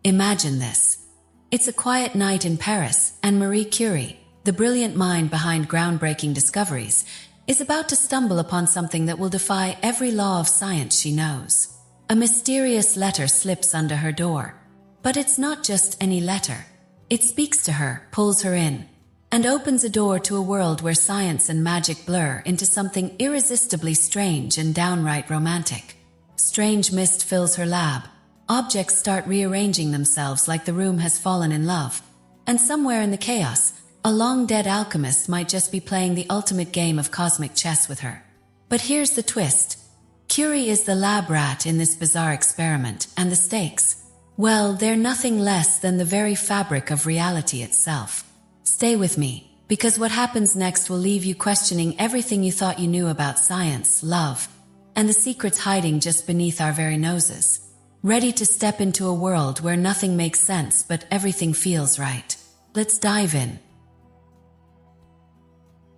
Imagine this. It's a quiet night in Paris, and Marie Curie, the brilliant mind behind groundbreaking discoveries, is about to stumble upon something that will defy every law of science she knows. A mysterious letter slips under her door. But it's not just any letter. It speaks to her, pulls her in, and opens a door to a world where science and magic blur into something irresistibly strange and downright romantic. Strange mist fills her lab. Objects start rearranging themselves like the room has fallen in love. And somewhere in the chaos, a long-dead alchemist might just be playing the ultimate game of cosmic chess with her. But here's the twist. Curie is the lab rat in this bizarre experiment, and the stakes, well, they're nothing less than the very fabric of reality itself. Stay with me, because what happens next will leave you questioning everything you thought you knew about science, love, and the secrets hiding just beneath our very noses. Ready to step into a world where nothing makes sense but everything feels right. Let's dive in.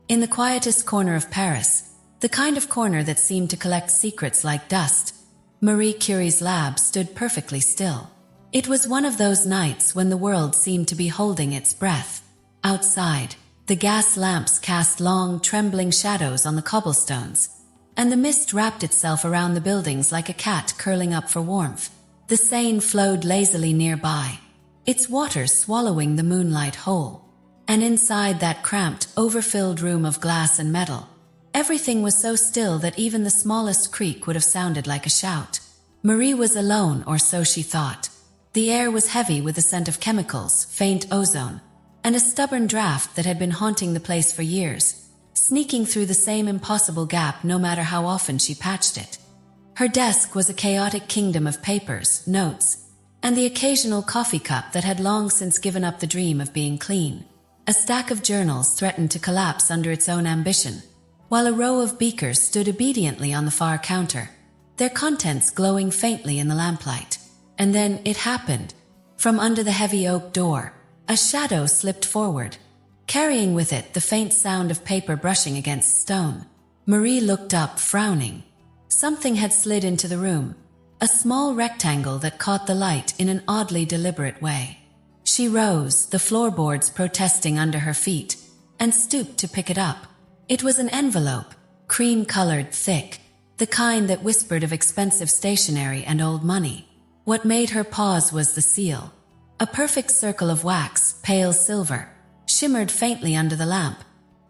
In the quietest corner of Paris, the kind of corner that seemed to collect secrets like dust, Marie Curie's lab stood perfectly still. It was one of those nights when the world seemed to be holding its breath. Outside, the gas lamps cast long, trembling shadows on the cobblestones, and the mist wrapped itself around the buildings like a cat curling up for warmth. The Seine flowed lazily nearby, its waters swallowing the moonlight whole. And inside that cramped, overfilled room of glass and metal, everything was so still that even the smallest creak would have sounded like a shout. Marie was alone, or so she thought. The air was heavy with the scent of chemicals, faint ozone, and a stubborn draft that had been haunting the place for years, sneaking through the same impossible gap no matter how often she patched it. Her desk was a chaotic kingdom of papers, notes, and the occasional coffee cup that had long since given up the dream of being clean. A stack of journals threatened to collapse under its own ambition, while a row of beakers stood obediently on the far counter, their contents glowing faintly in the lamplight. And then it happened. From under the heavy oak door, a shadow slipped forward, carrying with it the faint sound of paper brushing against stone. Marie looked up, frowning. Something had slid into the room, a small rectangle that caught the light in an oddly deliberate way. She rose, the floorboards protesting under her feet, and stooped to pick it up. It was an envelope, cream-colored, thick, the kind that whispered of expensive stationery and old money. What made her pause was the seal. A perfect circle of wax, pale silver, shimmered faintly under the lamp,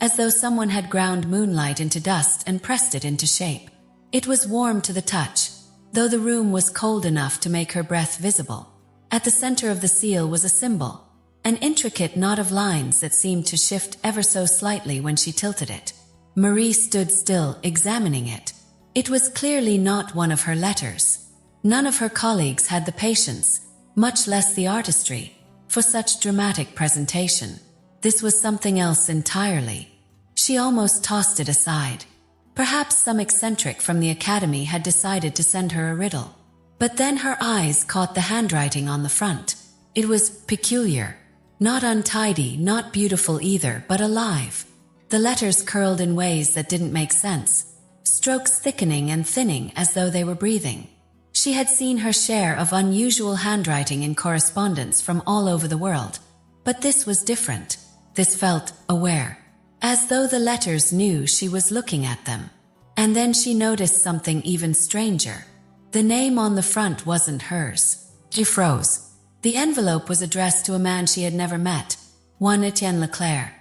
as though someone had ground moonlight into dust and pressed it into shape. It was warm to the touch, though the room was cold enough to make her breath visible. At the center of the seal was a symbol, an intricate knot of lines that seemed to shift ever so slightly when she tilted it. Marie stood still, examining it. It was clearly not one of her letters. None of her colleagues had the patience, much less the artistry, for such dramatic presentation. This was something else entirely. She almost tossed it aside. Perhaps some eccentric from the academy had decided to send her a riddle. But then her eyes caught the handwriting on the front. It was peculiar. Not untidy, not beautiful either, but alive. The letters curled in ways that didn't make sense, strokes thickening and thinning as though they were breathing. She had seen her share of unusual handwriting in correspondence from all over the world. But this was different. This felt aware, as though the letters knew she was looking at them. And then she noticed something even stranger. The name on the front wasn't hers. She froze. The envelope was addressed to a man she had never met, one Etienne Leclerc.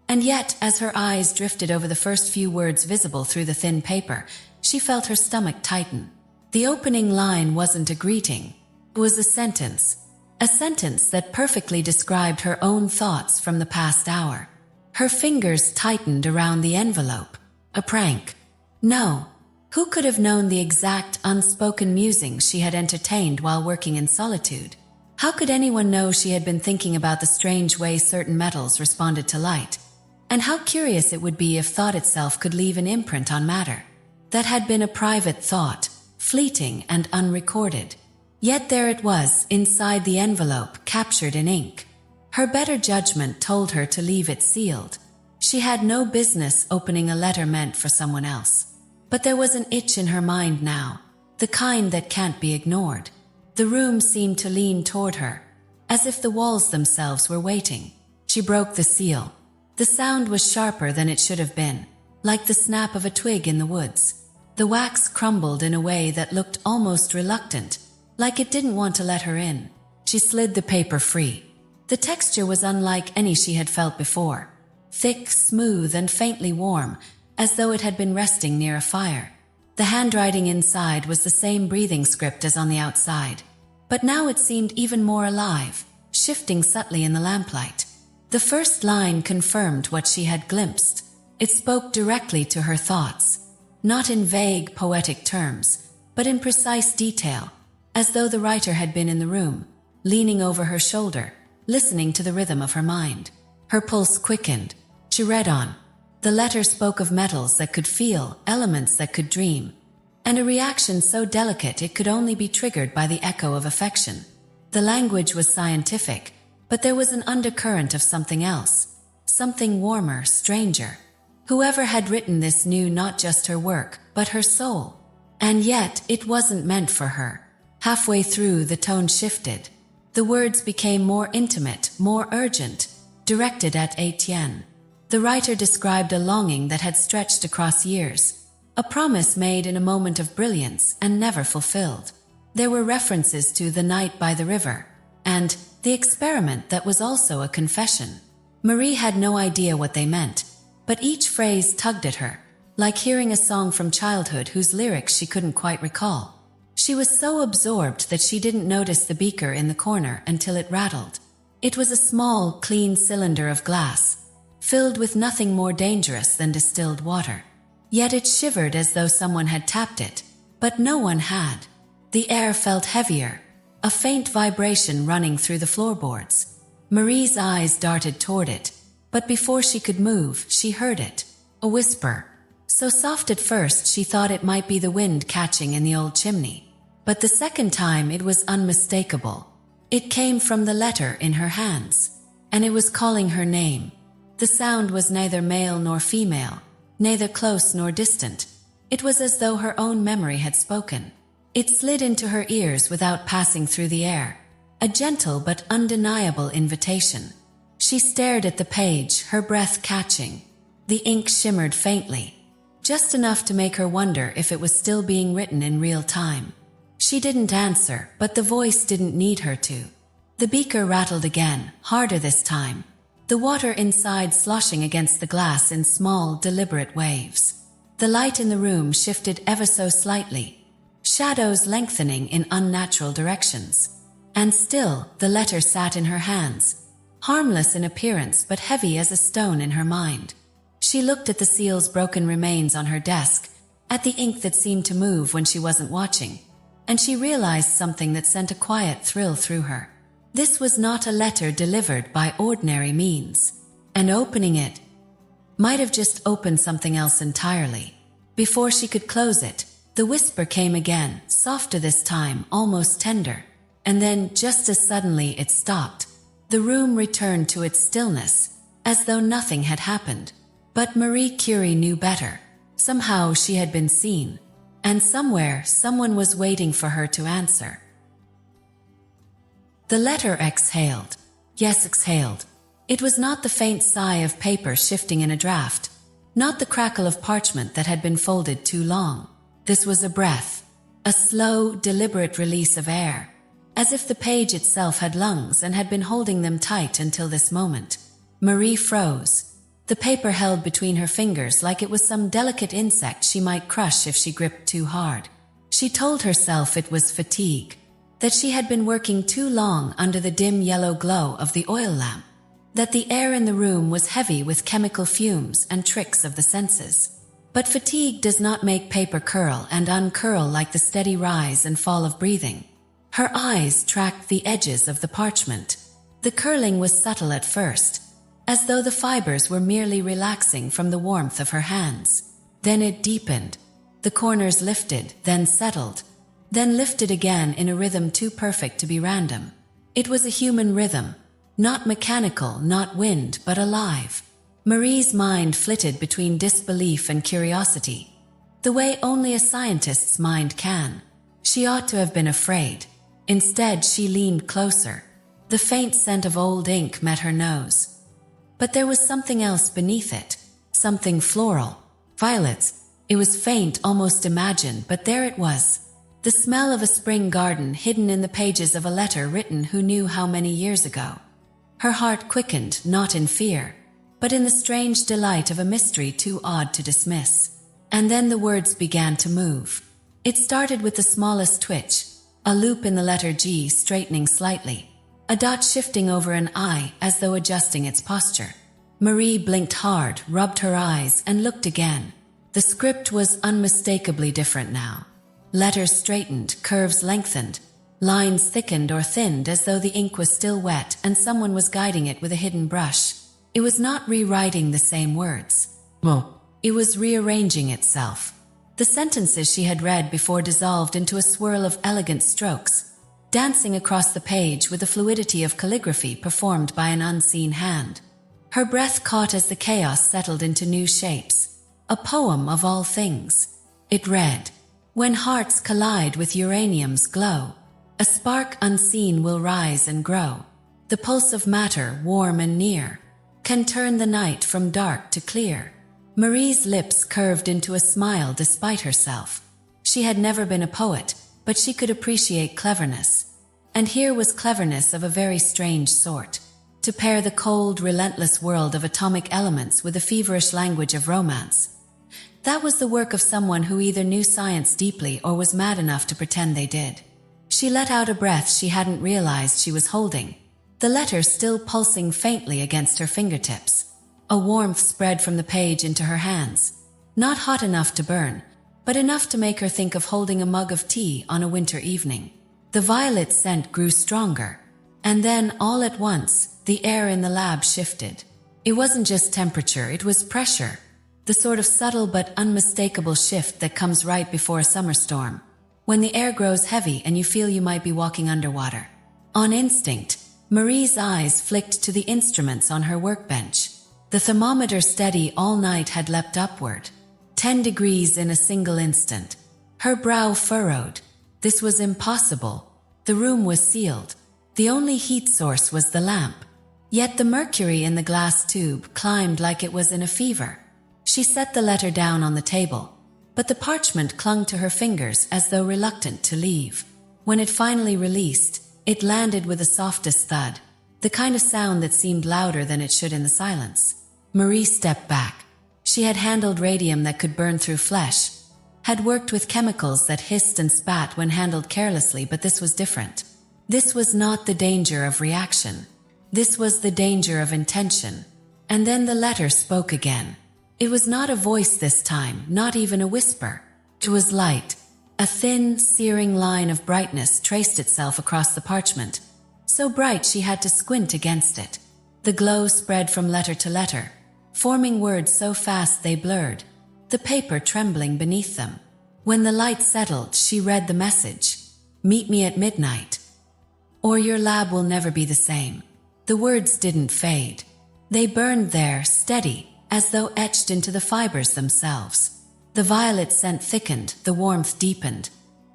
And yet, as her eyes drifted over the first few words visible through the thin paper, she felt her stomach tighten. The opening line wasn't a greeting. It was a sentence that perfectly described her own thoughts from the past hour. Her fingers tightened around the envelope. A prank. No. Who could have known the exact unspoken musings she had entertained while working in solitude? How could anyone know she had been thinking about the strange way certain metals responded to light? And how curious it would be if thought itself could leave an imprint on matter. That had been a private thought, fleeting and unrecorded. Yet there it was, inside the envelope, captured in ink. Her better judgment told her to leave it sealed. She had no business opening a letter meant for someone else. But there was an itch in her mind now, the kind that can't be ignored. The room seemed to lean toward her, as if the walls themselves were waiting. She broke the seal. The sound was sharper than it should have been, like the snap of a twig in the woods. The wax crumbled in a way that looked almost reluctant, like it didn't want to let her in. She slid the paper free. The texture was unlike any she had felt before. Thick, smooth, and faintly warm, as though it had been resting near a fire. The handwriting inside was the same breathing script as on the outside, but now it seemed even more alive, shifting subtly in the lamplight. The first line confirmed what she had glimpsed. It spoke directly to her thoughts, not in vague, poetic terms, but in precise detail, as though the writer had been in the room, leaning over her shoulder, listening to the rhythm of her mind. Her pulse quickened. She read on. The letter spoke of metals that could feel, elements that could dream, and a reaction so delicate it could only be triggered by the echo of affection. The language was scientific, but there was an undercurrent of something else, something warmer, stranger. Whoever had written this knew not just her work, but her soul. And yet, it wasn't meant for her. Halfway through, the tone shifted. The words became more intimate, more urgent, directed at Etienne. The writer described a longing that had stretched across years, a promise made in a moment of brilliance and never fulfilled. There were references to the night by the river, and the experiment that was also a confession. Marie had no idea what they meant, but each phrase tugged at her, like hearing a song from childhood whose lyrics she couldn't quite recall. She was so absorbed that she didn't notice the beaker in the corner until it rattled. It was a small, clean cylinder of glass, filled with nothing more dangerous than distilled water. Yet it shivered as though someone had tapped it, but no one had. The air felt heavier, a faint vibration running through the floorboards. Marie's eyes darted toward it, but before she could move, she heard it. A whisper. So soft at first she thought it might be the wind catching in the old chimney. But the second time it was unmistakable. It came from the letter in her hands, and it was calling her name. The sound was neither male nor female, neither close nor distant. It was as though her own memory had spoken. It slid into her ears without passing through the air, a gentle but undeniable invitation. She stared at the page, her breath catching. The ink shimmered faintly, just enough to make her wonder if it was still being written in real time. She didn't answer, but the voice didn't need her to. The beaker rattled again, harder this time, the water inside sloshing against the glass in small, deliberate waves. The light in the room shifted ever so slightly, shadows lengthening in unnatural directions. And still, the letter sat in her hands, harmless in appearance but heavy as a stone in her mind. She looked at the seal's broken remains on her desk, at the ink that seemed to move when she wasn't watching, and she realized something that sent a quiet thrill through her. This was not a letter delivered by ordinary means, and opening it might have just opened something else entirely. Before she could close it, the whisper came again, softer this time, almost tender, and then, just as suddenly, it stopped. The room returned to its stillness, as though nothing had happened. But Marie Curie knew better. Somehow she had been seen, and somewhere someone was waiting for her to answer. The letter exhaled. Yes, exhaled. It was not the faint sigh of paper shifting in a draft, not the crackle of parchment that had been folded too long. This was a breath, a slow, deliberate release of air, as if the page itself had lungs and had been holding them tight until this moment. Marie froze, the paper held between her fingers like it was some delicate insect she might crush if she gripped too hard. She told herself it was fatigue, that she had been working too long under the dim yellow glow of the oil lamp, that the air in the room was heavy with chemical fumes and tricks of the senses. But fatigue does not make paper curl and uncurl like the steady rise and fall of breathing. Her eyes tracked the edges of the parchment. The curling was subtle at first, as though the fibers were merely relaxing from the warmth of her hands. Then it deepened. The corners lifted, then settled, then lifted again in a rhythm too perfect to be random. It was a human rhythm, not mechanical, not wind, but alive. Marie's mind flitted between disbelief and curiosity, the way only a scientist's mind can. She ought to have been afraid. Instead, she leaned closer. The faint scent of old ink met her nose. But there was something else beneath it, something floral. Violets. It was faint, almost imagined, but there it was. The smell of a spring garden hidden in the pages of a letter written who knew how many years ago. Her heart quickened, not in fear, but in the strange delight of a mystery too odd to dismiss. And then the words began to move. It started with the smallest twitch, a loop in the letter G straightening slightly, a dot shifting over an I as though adjusting its posture. Marie blinked hard, rubbed her eyes, and looked again. The script was unmistakably different now. Letters straightened, curves lengthened, lines thickened or thinned as though the ink was still wet and someone was guiding it with a hidden brush. It was not rewriting the same words. It was rearranging itself. The sentences she had read before dissolved into a swirl of elegant strokes, dancing across the page with the fluidity of calligraphy performed by an unseen hand. Her breath caught as the chaos settled into new shapes. A poem of all things. It read, "When hearts collide with uranium's glow, a spark unseen will rise and grow. The pulse of matter, warm and near, can turn the night from dark to clear." Marie's lips curved into a smile despite herself. She had never been a poet, but she could appreciate cleverness. And here was cleverness of a very strange sort. To pair the cold, relentless world of atomic elements with the feverish language of romance. That was the work of someone who either knew science deeply or was mad enough to pretend they did. She let out a breath she hadn't realized she was holding, the letter still pulsing faintly against her fingertips. A warmth spread from the page into her hands, not hot enough to burn, but enough to make her think of holding a mug of tea on a winter evening. The violet scent grew stronger, and then, all at once, the air in the lab shifted. It wasn't just temperature, it was pressure, the sort of subtle but unmistakable shift that comes right before a summer storm, when the air grows heavy and you feel you might be walking underwater. On instinct, Marie's eyes flicked to the instruments on her workbench. The thermometer, steady all night, had leapt upward. 10 degrees in a single instant. Her brow furrowed. This was impossible. The room was sealed. The only heat source was the lamp. Yet the mercury in the glass tube climbed like it was in a fever. She set the letter down on the table, but the parchment clung to her fingers as though reluctant to leave. When it finally released, it landed with the softest thud, the kind of sound that seemed louder than it should in the silence. Marie stepped back. She had handled radium that could burn through flesh, had worked with chemicals that hissed and spat when handled carelessly, but this was different. This was not the danger of reaction. This was the danger of intention. And then the letter spoke again. It was not a voice this time, not even a whisper. It was light. A thin, searing line of brightness traced itself across the parchment, so bright she had to squint against it. The glow spread from letter to letter, forming words so fast they blurred, the paper trembling beneath them. When the light settled, she read the message. "Meet me at midnight, or your lab will never be the same." The words didn't fade. They burned there, steady, as though etched into the fibers themselves. The violet scent thickened, the warmth deepened,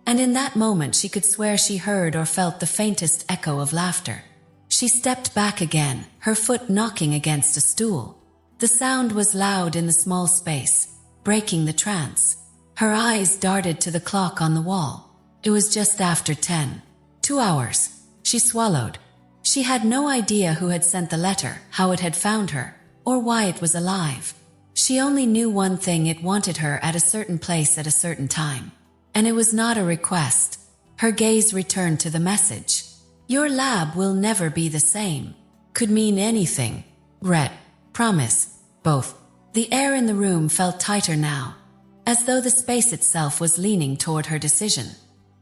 and in that moment she could swear she heard or felt the faintest echo of laughter. She stepped back again, her foot knocking against a stool. The sound was loud in the small space, breaking the trance. Her eyes darted to the clock on the wall. It was just after 10. 2 hours. She swallowed. She had no idea who had sent the letter, how it had found her, or why it was alive. She only knew one thing: it wanted her at a certain place at a certain time. And it was not a request. Her gaze returned to the message. "Your lab will never be the same." Could mean anything. Ret. Promise. Both. The air in the room felt tighter now, as though the space itself was leaning toward her decision.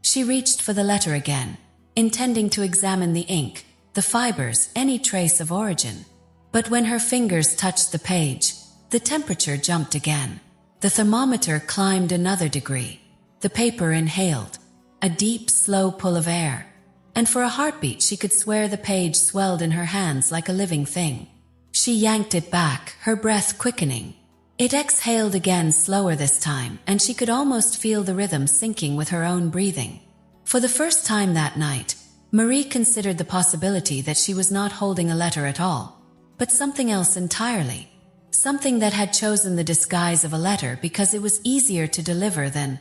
She reached for the letter again, intending to examine the ink, the fibers, any trace of origin. But when her fingers touched the page, the temperature jumped again. The thermometer climbed another degree. The paper inhaled, a deep, slow pull of air, and for a heartbeat she could swear the page swelled in her hands like a living thing. She yanked it back, her breath quickening. It exhaled again, slower this time, and she could almost feel the rhythm syncing with her own breathing. For the first time that night, Marie considered the possibility that she was not holding a letter at all, but something else entirely. Something that had chosen the disguise of a letter because it was easier to deliver than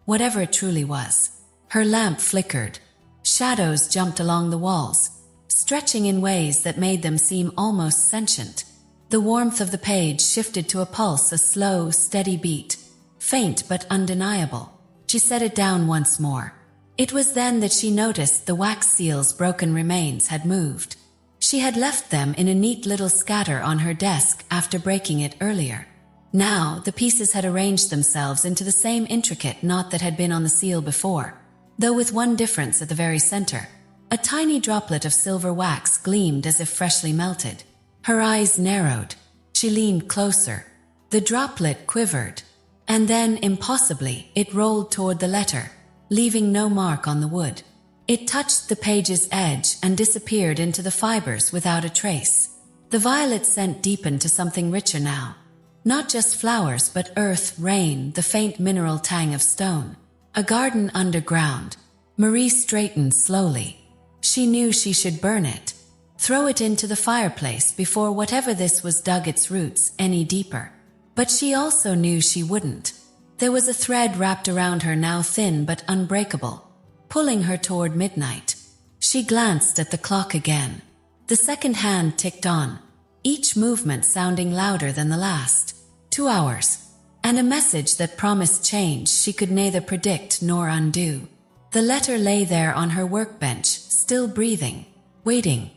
whatever it truly was. Her lamp flickered. Shadows jumped along the walls, stretching in ways that made them seem almost sentient. The warmth of the page shifted to a pulse, a slow, steady beat, faint but undeniable. She set it down once more. It was then that she noticed the wax seal's broken remains had moved. She had left them in a neat little scatter on her desk after breaking it earlier. Now, the pieces had arranged themselves into the same intricate knot that had been on the seal before, though with one difference at the very center. A tiny droplet of silver wax gleamed as if freshly melted. Her eyes narrowed. She leaned closer. The droplet quivered, and then, impossibly, it rolled toward the letter, leaving no mark on the wood. It touched the page's edge and disappeared into the fibers without a trace. The violet scent deepened to something richer now. Not just flowers but earth, rain, the faint mineral tang of stone. A garden underground. Marie straightened slowly. She knew she should burn it. Throw it into the fireplace before whatever this was dug its roots any deeper. But she also knew she wouldn't. There was a thread wrapped around her now, thin but unbreakable, pulling her toward midnight. She glanced at the clock again. The second hand ticked on, each movement sounding louder than the last. 2 hours. And a message that promised change she could neither predict nor undo. The letter lay there on her workbench, still breathing, waiting.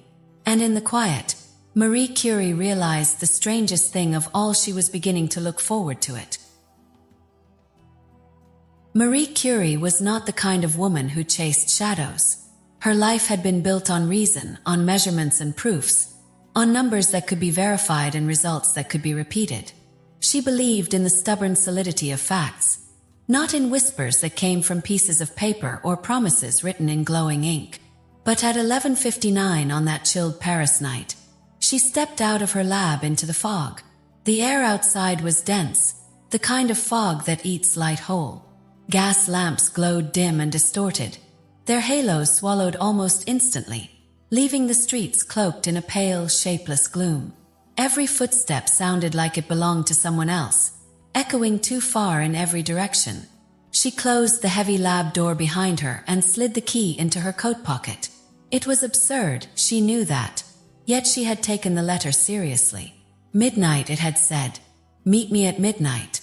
And in the quiet, Marie Curie realized the strangest thing of all: she was beginning to look forward to it. Marie Curie was not the kind of woman who chased shadows. Her life had been built on reason, on measurements and proofs, on numbers that could be verified and results that could be repeated. She believed in the stubborn solidity of facts, not in whispers that came from pieces of paper or promises written in glowing ink. But at 11:59 on that chilled Paris night, she stepped out of her lab into the fog. The air outside was dense, the kind of fog that eats light whole. Gas lamps glowed dim and distorted, their halos swallowed almost instantly, leaving the streets cloaked in a pale, shapeless gloom. Every footstep sounded like it belonged to someone else, echoing too far in every direction. She closed the heavy lab door behind her and slid the key into her coat pocket. It was absurd, she knew that, yet she had taken the letter seriously. Midnight, it had said. Meet me at midnight,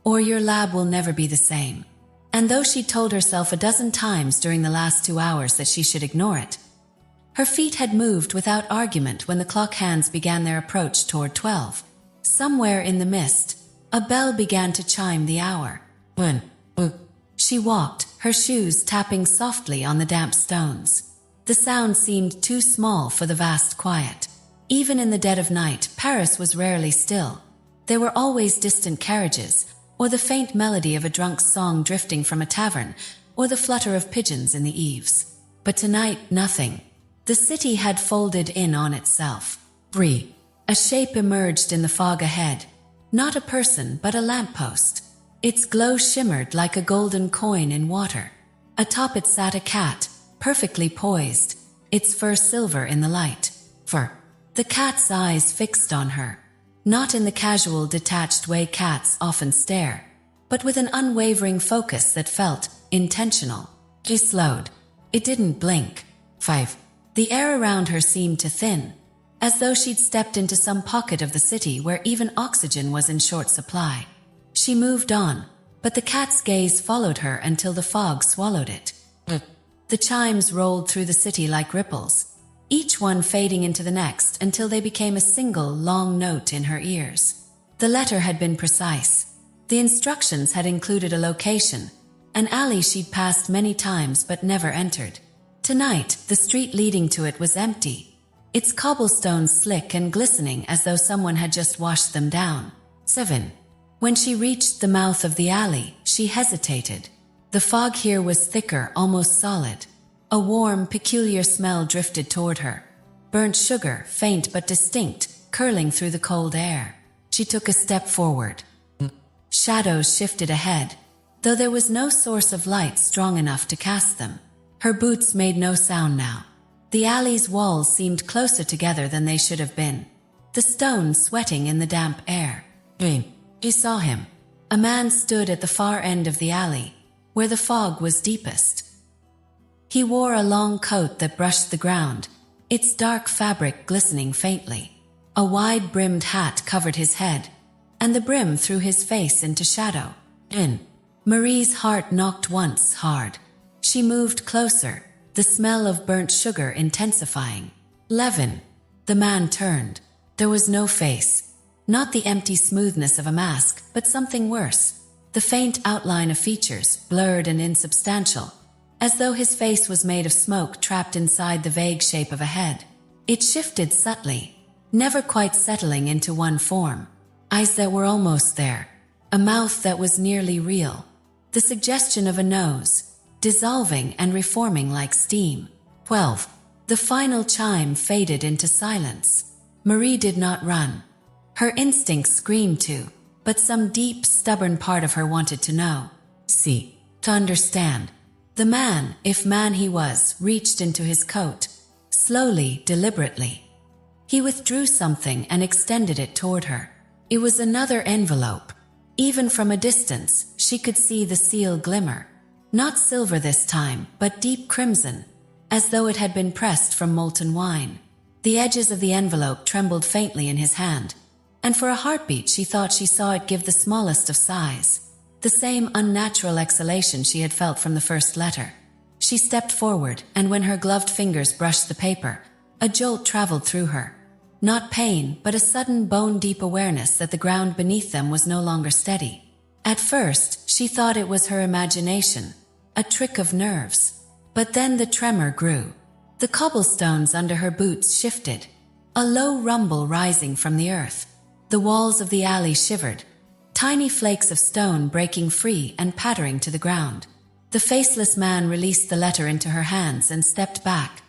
or your lab will never be the same. And though she'd told herself a dozen times during the last 2 hours that she should ignore it, her feet had moved without argument when the clock hands began their approach toward 12. Somewhere in the mist, a bell began to chime the hour. She walked, her shoes tapping softly on the damp stones. The sound seemed too small for the vast quiet. Even in the dead of night, Paris was rarely still. There were always distant carriages, or the faint melody of a drunk's song drifting from a tavern, or the flutter of pigeons in the eaves. But tonight, nothing. The city had folded in on itself. A shape emerged in the fog ahead. Not a person, but a lamppost. Its glow shimmered like a golden coin in water. Atop it sat a cat, perfectly poised, its fur silver in the light. The cat's eyes fixed on her. Not in the casual, detached way cats often stare, but with an unwavering focus that felt intentional. She slowed. It didn't blink. The air around her seemed to thin, as though she'd stepped into some pocket of the city where even oxygen was in short supply. She moved on, but the cat's gaze followed her until the fog swallowed it. The chimes rolled through the city like ripples, each one fading into the next until they became a single, long note in her ears. The letter had been precise. The instructions had included a location, an alley she'd passed many times but never entered. Tonight, the street leading to it was empty, its cobblestones slick and glistening as though someone had just washed them down. When she reached the mouth of the alley, she hesitated. The fog here was thicker, almost solid. A warm, peculiar smell drifted toward her. Burnt sugar, faint but distinct, curling through the cold air. She took a step forward. Shadows shifted ahead, though there was no source of light strong enough to cast them. Her boots made no sound now. The alley's walls seemed closer together than they should have been, the stones sweating in the damp air. She saw him. A man stood at the far end of the alley, where the fog was deepest. He wore a long coat that brushed the ground, its dark fabric glistening faintly. A wide-brimmed hat covered his head, and the brim threw his face into shadow. Marie's heart knocked once hard. She moved closer, the smell of burnt sugar intensifying. Levin. The man turned. There was no face. Not the empty smoothness of a mask, but something worse. The faint outline of features, blurred and insubstantial, as though his face was made of smoke trapped inside the vague shape of a head. It shifted subtly, never quite settling into one form. Eyes that were almost there. A mouth that was nearly real. The suggestion of a nose, dissolving and reforming like steam. 12. The final chime faded into silence. Marie did not run. Her instincts screamed to, but some deep, stubborn part of her wanted to know. See. To understand. The man, if man he was, reached into his coat. Slowly, deliberately. He withdrew something and extended it toward her. It was another envelope. Even from a distance, she could see the seal glimmer. Not silver this time, but deep crimson, as though it had been pressed from molten wine. The edges of the envelope trembled faintly in his hand, and for a heartbeat she thought she saw it give the smallest of sighs, the same unnatural exhalation she had felt from the first letter. She stepped forward, and when her gloved fingers brushed the paper, a jolt traveled through her. Not pain, but a sudden bone-deep awareness that the ground beneath them was no longer steady. At first, she thought it was her imagination, a trick of nerves. But then the tremor grew. The cobblestones under her boots shifted, a low rumble rising from the earth. The walls of the alley shivered, tiny flakes of stone breaking free and pattering to the ground. The faceless man released the letter into her hands and stepped back,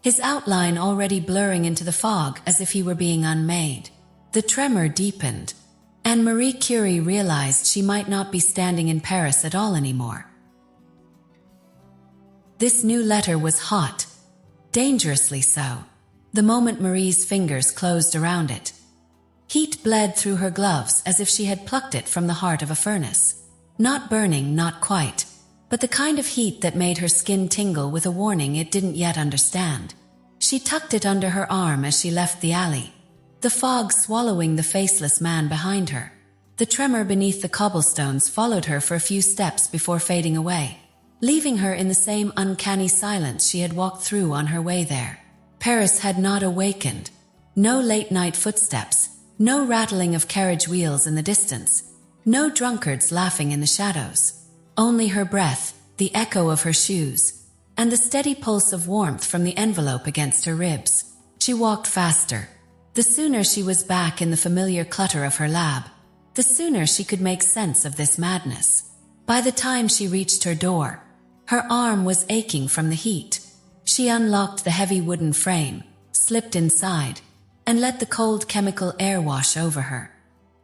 his outline already blurring into the fog as if he were being unmade. The tremor deepened, and Marie Curie realized she might not be standing in Paris at all anymore. This new letter was hot, dangerously so, the moment Marie's fingers closed around it. Heat bled through her gloves as if she had plucked it from the heart of a furnace. Not burning, not quite, but the kind of heat that made her skin tingle with a warning it didn't yet understand. She tucked it under her arm as she left the alley, the fog swallowing the faceless man behind her. The tremor beneath the cobblestones followed her for a few steps before fading away, leaving her in the same uncanny silence she had walked through on her way there. Paris had not awakened. No late-night footsteps, no rattling of carriage wheels in the distance, no drunkards laughing in the shadows. Only her breath, the echo of her shoes, and the steady pulse of warmth from the envelope against her ribs. She walked faster. The sooner she was back in the familiar clutter of her lab, the sooner she could make sense of this madness. By the time she reached her door, her arm was aching from the heat. She unlocked the heavy wooden frame, slipped inside, and let the cold chemical air wash over her.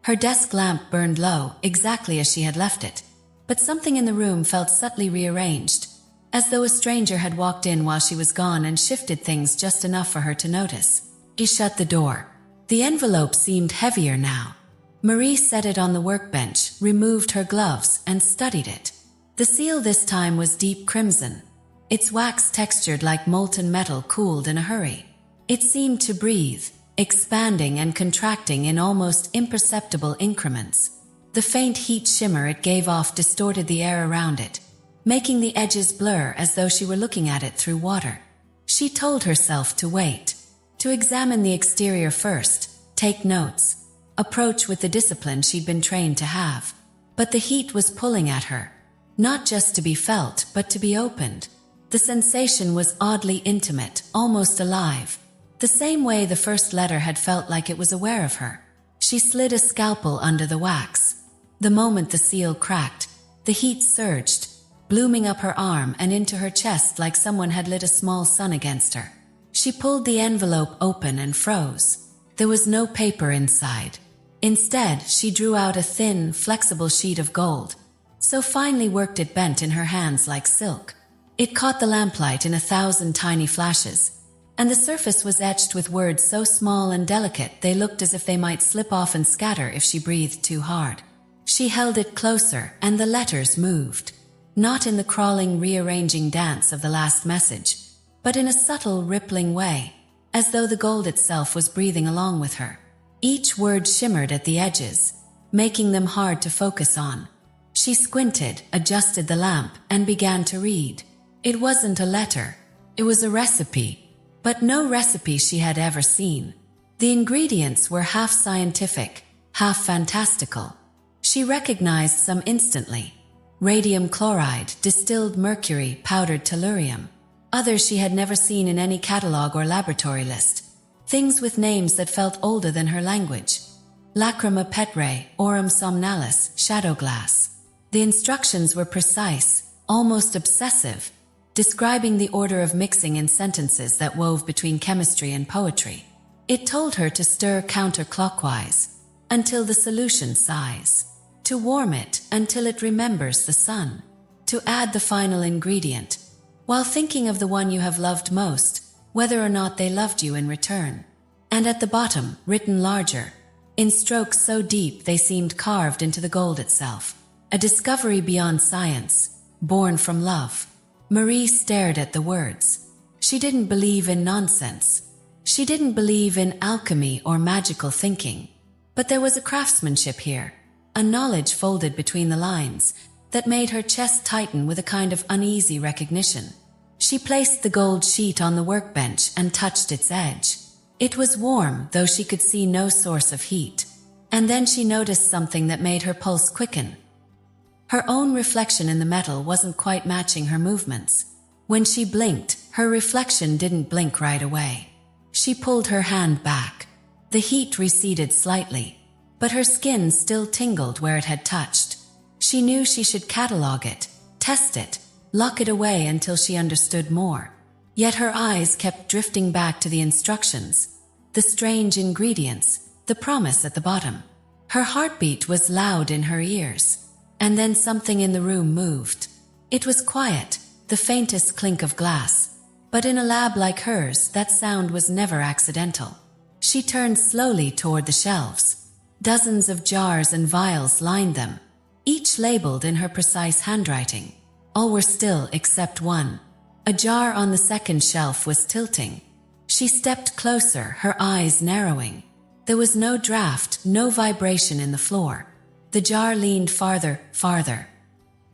Her desk lamp burned low, exactly as she had left it, but something in the room felt subtly rearranged, as though a stranger had walked in while she was gone and shifted things just enough for her to notice. She shut the door. The envelope seemed heavier now. Marie set it on the workbench, removed her gloves, and studied it. The seal this time was deep crimson, its wax textured like molten metal cooled in a hurry. It seemed to breathe, expanding and contracting in almost imperceptible increments. The faint heat shimmer it gave off distorted the air around it, making the edges blur as though she were looking at it through water. She told herself to wait, to examine the exterior first, take notes, approach with the discipline she'd been trained to have. But the heat was pulling at her, not just to be felt, but to be opened. The sensation was oddly intimate, almost alive, the same way the first letter had felt like it was aware of her. She slid a scalpel under the wax. The moment the seal cracked, the heat surged, blooming up her arm and into her chest like someone had lit a small sun against her. She pulled the envelope open and froze. There was no paper inside. Instead, she drew out a thin, flexible sheet of gold, so finely worked it bent in her hands like silk. It caught the lamplight in 1,000 tiny flashes, and the surface was etched with words so small and delicate they looked as if they might slip off and scatter if she breathed too hard. She held it closer, and the letters moved, not in the crawling, rearranging dance of the last message, but in a subtle, rippling way, as though the gold itself was breathing along with her. Each word shimmered at the edges, making them hard to focus on. She squinted, adjusted the lamp, and began to read. It wasn't a letter. It was a recipe, but no recipe she had ever seen. The ingredients were half scientific, half fantastical. She recognized some instantly. Radium chloride, distilled mercury, powdered tellurium. Others she had never seen in any catalog or laboratory list. Things with names that felt older than her language. Lacrima petrae, aurum somnalis, shadow glass. The instructions were precise, almost obsessive, describing the order of mixing in sentences that wove between chemistry and poetry. It told her to stir counterclockwise until the solution sighs, to warm it until it remembers the sun, to add the final ingredient, while thinking of the one you have loved most, whether or not they loved you in return. And at the bottom, written larger, in strokes so deep they seemed carved into the gold itself, a discovery beyond science, born from love. Marie stared at the words. She didn't believe in nonsense. She didn't believe in alchemy or magical thinking. But there was a craftsmanship here, a knowledge folded between the lines, that made her chest tighten with a kind of uneasy recognition. She placed the gold sheet on the workbench and touched its edge. It was warm, though she could see no source of heat. And then she noticed something that made her pulse quicken. Her own reflection in the metal wasn't quite matching her movements. When she blinked, her reflection didn't blink right away. She pulled her hand back. The heat receded slightly, but her skin still tingled where it had touched. She knew she should catalog it, test it, lock it away until she understood more. Yet her eyes kept drifting back to the instructions, the strange ingredients, the promise at the bottom. Her heartbeat was loud in her ears. And then something in the room moved. It was quiet, the faintest clink of glass. But in a lab like hers, that sound was never accidental. She turned slowly toward the shelves. Dozens of jars and vials lined them, each labeled in her precise handwriting. All were still except one. A jar on the second shelf was tilting. She stepped closer, her eyes narrowing. There was no draft, no vibration in the floor. The jar leaned farther,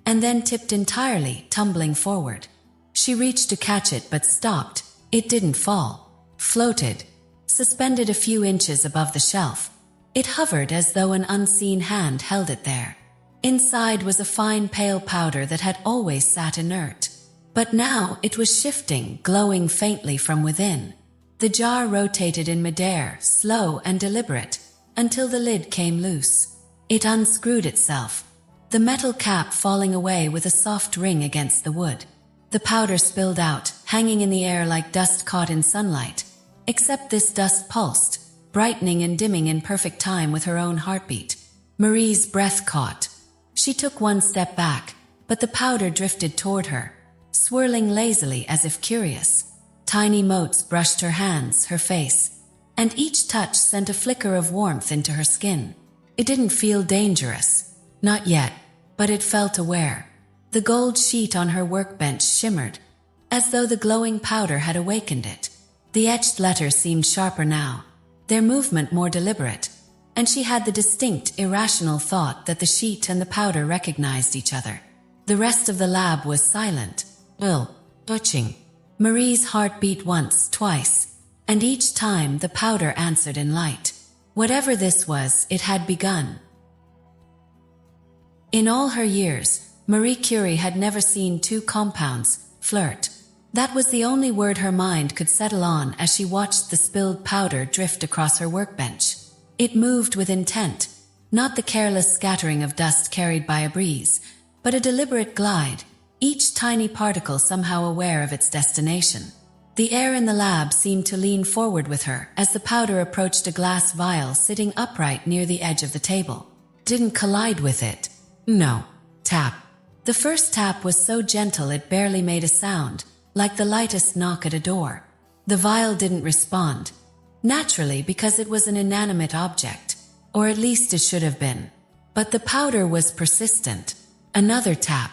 and then tipped entirely, tumbling forward. She reached to catch it but stopped. It didn't fall. Floated. Suspended a few inches above the shelf. It hovered as though an unseen hand held it there. Inside was a fine pale powder that had always sat inert. But now it was shifting, glowing faintly from within. The jar rotated in midair, slow and deliberate, until the lid came loose. It unscrewed itself, the metal cap falling away with a soft ring against the wood. The powder spilled out, hanging in the air like dust caught in sunlight. Except this dust pulsed, brightening and dimming in perfect time with her own heartbeat. Marie's breath caught. She took one step back, but the powder drifted toward her, swirling lazily as if curious. Tiny motes brushed her hands, her face, and each touch sent a flicker of warmth into her skin. It didn't feel dangerous. Not yet, but it felt aware. The gold sheet on her workbench shimmered, as though the glowing powder had awakened it. The etched letters seemed sharper now, their movement more deliberate, and she had the distinct, irrational thought that the sheet and the powder recognized each other. The rest of the lab was silent, touching. Marie's heart beat once, twice, and each time the powder answered in light. Whatever this was, it had begun. In all her years, Marie Curie had never seen two compounds, flirt. That was the only word her mind could settle on as she watched the spilled powder drift across her workbench. It moved with intent, not the careless scattering of dust carried by a breeze, but a deliberate glide, each tiny particle somehow aware of its destination. The air in the lab seemed to lean forward with her as the powder approached a glass vial sitting upright near the edge of the table. Didn't collide with it. No. Tap. The first tap was so gentle it barely made a sound, like the lightest knock at a door. The vial didn't respond. Naturally, because it was an inanimate object. Or at least it should have been. But the powder was persistent. Another tap.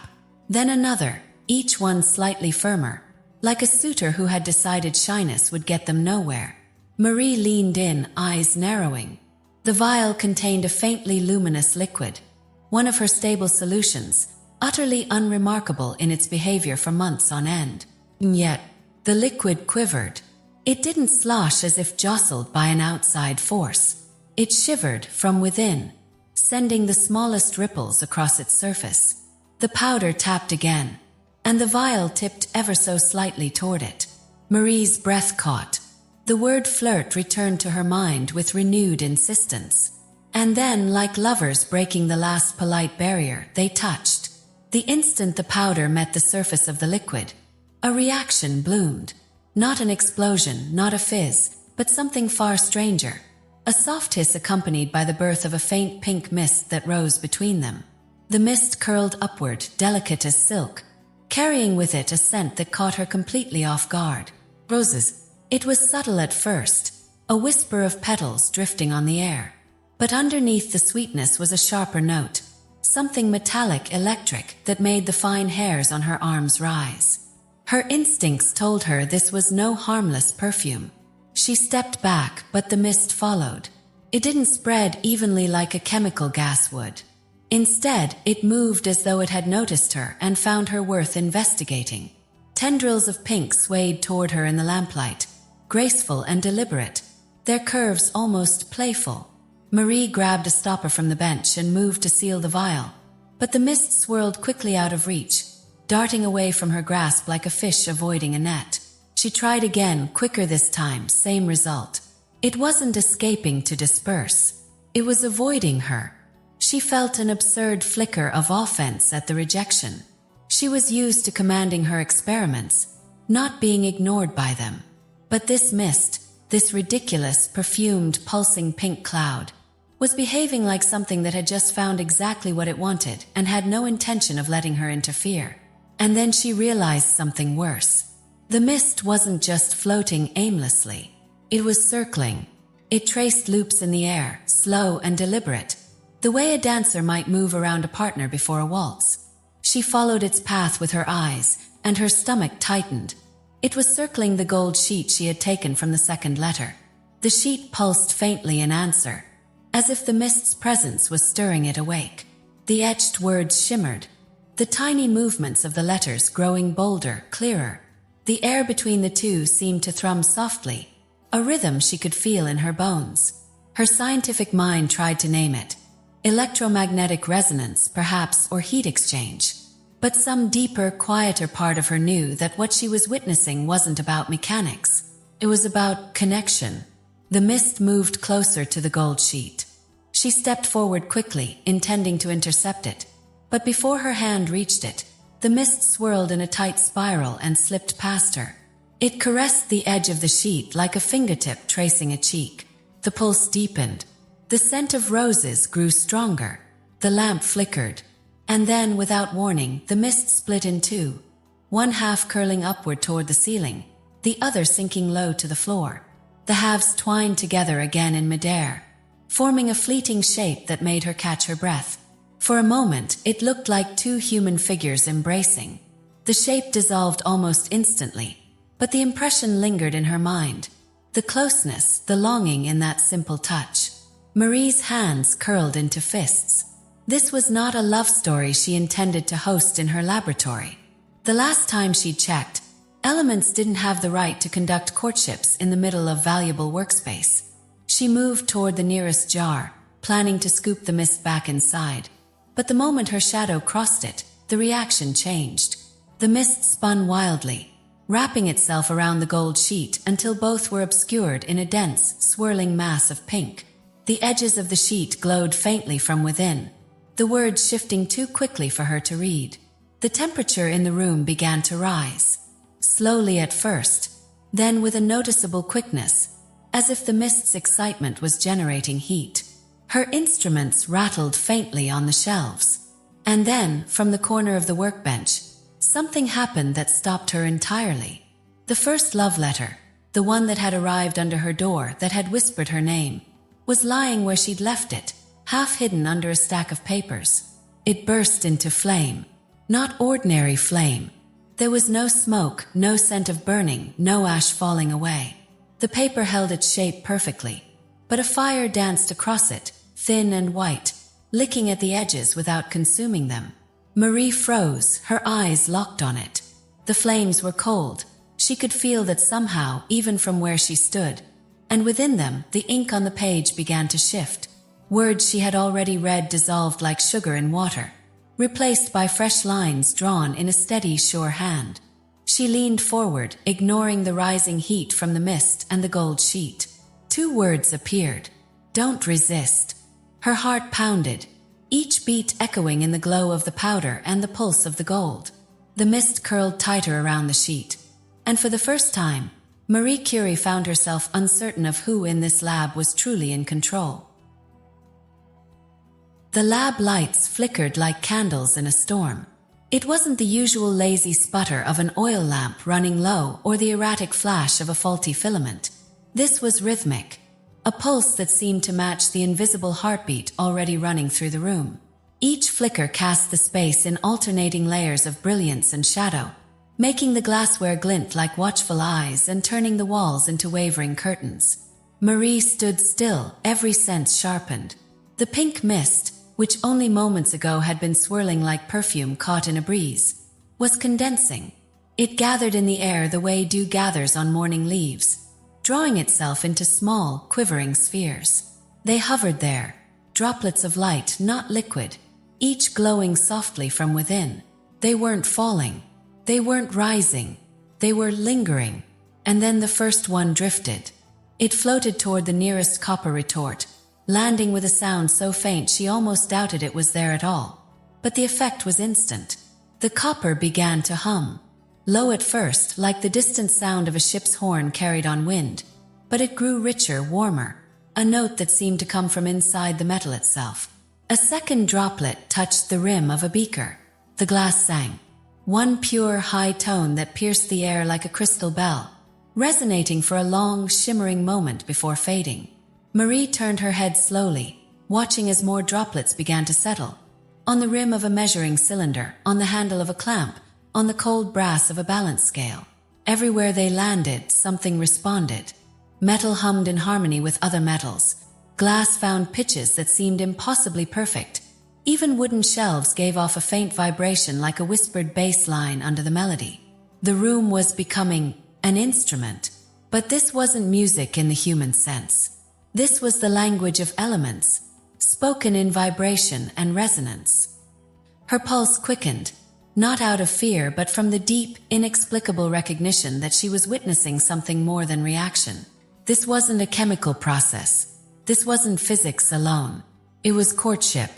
Then another, each one slightly firmer. Like a suitor who had decided shyness would get them nowhere. Marie leaned in, eyes narrowing. The vial contained a faintly luminous liquid. One of her stable solutions, utterly unremarkable in its behavior for months on end. And yet, the liquid quivered. It didn't slosh as if jostled by an outside force. It shivered from within, sending the smallest ripples across its surface. The powder tapped again, and the vial tipped ever so slightly toward it. Marie's breath caught. The word flirt returned to her mind with renewed insistence. And then, like lovers breaking the last polite barrier, they touched. The instant the powder met the surface of the liquid, a reaction bloomed. Not an explosion, not a fizz, but something far stranger. A soft hiss accompanied by the birth of a faint pink mist that rose between them. The mist curled upward, delicate as silk, carrying with it a scent that caught her completely off guard. Roses. It was subtle at first, a whisper of petals drifting on the air. But underneath the sweetness was a sharper note, something metallic, electric, that made the fine hairs on her arms rise. Her instincts told her this was no harmless perfume. She stepped back, but the mist followed. It didn't spread evenly like a chemical gas would. Instead, it moved as though it had noticed her and found her worth investigating. Tendrils of pink swayed toward her in the lamplight, graceful and deliberate, their curves almost playful. Marie grabbed a stopper from the bench and moved to seal the vial, but the mist swirled quickly out of reach, darting away from her grasp like a fish avoiding a net. She tried again, quicker this time, same result. It wasn't escaping to disperse. It was avoiding her. She felt an absurd flicker of offense at the rejection. She was used to commanding her experiments, not being ignored by them. But this mist, this ridiculous, perfumed, pulsing pink cloud, was behaving like something that had just found exactly what it wanted and had no intention of letting her interfere. And then she realized something worse. The mist wasn't just floating aimlessly. It was circling. It traced loops in the air, slow and deliberate, the way a dancer might move around a partner before a waltz. She followed its path with her eyes, and her stomach tightened. It was circling the gold sheet she had taken from the second letter. The sheet pulsed faintly in answer, as if the mist's presence was stirring it awake. The etched words shimmered, the tiny movements of the letters growing bolder, clearer. The air between the two seemed to thrum softly, a rhythm she could feel in her bones. Her scientific mind tried to name it. Electromagnetic resonance, perhaps, or heat exchange. But some deeper, quieter part of her knew that what she was witnessing wasn't about mechanics. It was about connection. The mist moved closer to the gold sheet. She stepped forward quickly, intending to intercept it. But before her hand reached it, the mist swirled in a tight spiral and slipped past her. It caressed the edge of the sheet like a fingertip tracing a cheek. The pulse deepened. The scent of roses grew stronger. The lamp flickered. And then, without warning, the mist split in two, one half curling upward toward the ceiling, the other sinking low to the floor. The halves twined together again in midair, forming a fleeting shape that made her catch her breath. For a moment, it looked like two human figures embracing. The shape dissolved almost instantly, but the impression lingered in her mind. The closeness, the longing in that simple touch. Marie's hands curled into fists. This was not a love story she intended to host in her laboratory. The last time she'd checked, Elements didn't have the right to conduct courtships in the middle of valuable workspace. She moved toward the nearest jar, planning to scoop the mist back inside. But the moment her shadow crossed it, the reaction changed. The mist spun wildly, wrapping itself around the gold sheet until both were obscured in a dense, swirling mass of pink. The edges of the sheet glowed faintly from within, the words shifting too quickly for her to read. The temperature in the room began to rise. Slowly at first, then with a noticeable quickness, as if the mist's excitement was generating heat. Her instruments rattled faintly on the shelves. And then, from the corner of the workbench, something happened that stopped her entirely. The first love letter, the one that had arrived under her door, that had whispered her name, was lying where she'd left it, half hidden under a stack of papers. It burst into flame. Not ordinary flame. There was no smoke, no scent of burning, no ash falling away. The paper held its shape perfectly, but a fire danced across it, thin and white, licking at the edges without consuming them. Marie froze, her eyes locked on it. The flames were cold. She could feel that somehow, even from where she stood. And within them, the ink on the page began to shift. Words she had already read dissolved like sugar in water, replaced by fresh lines drawn in a steady, sure hand. She leaned forward, ignoring the rising heat from the mist and the gold sheet. 2 words appeared. Don't resist. Her heart pounded, each beat echoing in the glow of the powder and the pulse of the gold. The mist curled tighter around the sheet. And for the first time, Marie Curie found herself uncertain of who in this lab was truly in control. The lab lights flickered like candles in a storm. It wasn't the usual lazy sputter of an oil lamp running low or the erratic flash of a faulty filament. This was rhythmic, a pulse that seemed to match the invisible heartbeat already running through the room. Each flicker cast the space in alternating layers of brilliance and shadow, making the glassware glint like watchful eyes and turning the walls into wavering curtains. Marie stood still, every sense sharpened. The pink mist, which only moments ago had been swirling like perfume caught in a breeze, was condensing. It gathered in the air the way dew gathers on morning leaves, drawing itself into small, quivering spheres. They hovered there, droplets of light, not liquid, each glowing softly from within. They weren't falling. They weren't rising. They were lingering. And then the first one drifted. It floated toward the nearest copper retort, landing with a sound so faint she almost doubted it was there at all. But the effect was instant. The copper began to hum. Low at first, like the distant sound of a ship's horn carried on wind, but it grew richer, warmer, a note that seemed to come from inside the metal itself. A second droplet touched the rim of a beaker. The glass sang. One pure, high tone that pierced the air like a crystal bell, resonating for a long, shimmering moment before fading. Marie turned her head slowly, watching as more droplets began to settle. On the rim of a measuring cylinder, on the handle of a clamp, on the cold brass of a balance scale. Everywhere they landed, something responded. Metal hummed in harmony with other metals. Glass found pitches that seemed impossibly perfect. Even wooden shelves gave off a faint vibration like a whispered bass line under the melody. The room was becoming an instrument. But this wasn't music in the human sense. This was the language of elements, spoken in vibration and resonance. Her pulse quickened, not out of fear but from the deep, inexplicable recognition that she was witnessing something more than reaction. This wasn't a chemical process. This wasn't physics alone. It was courtship.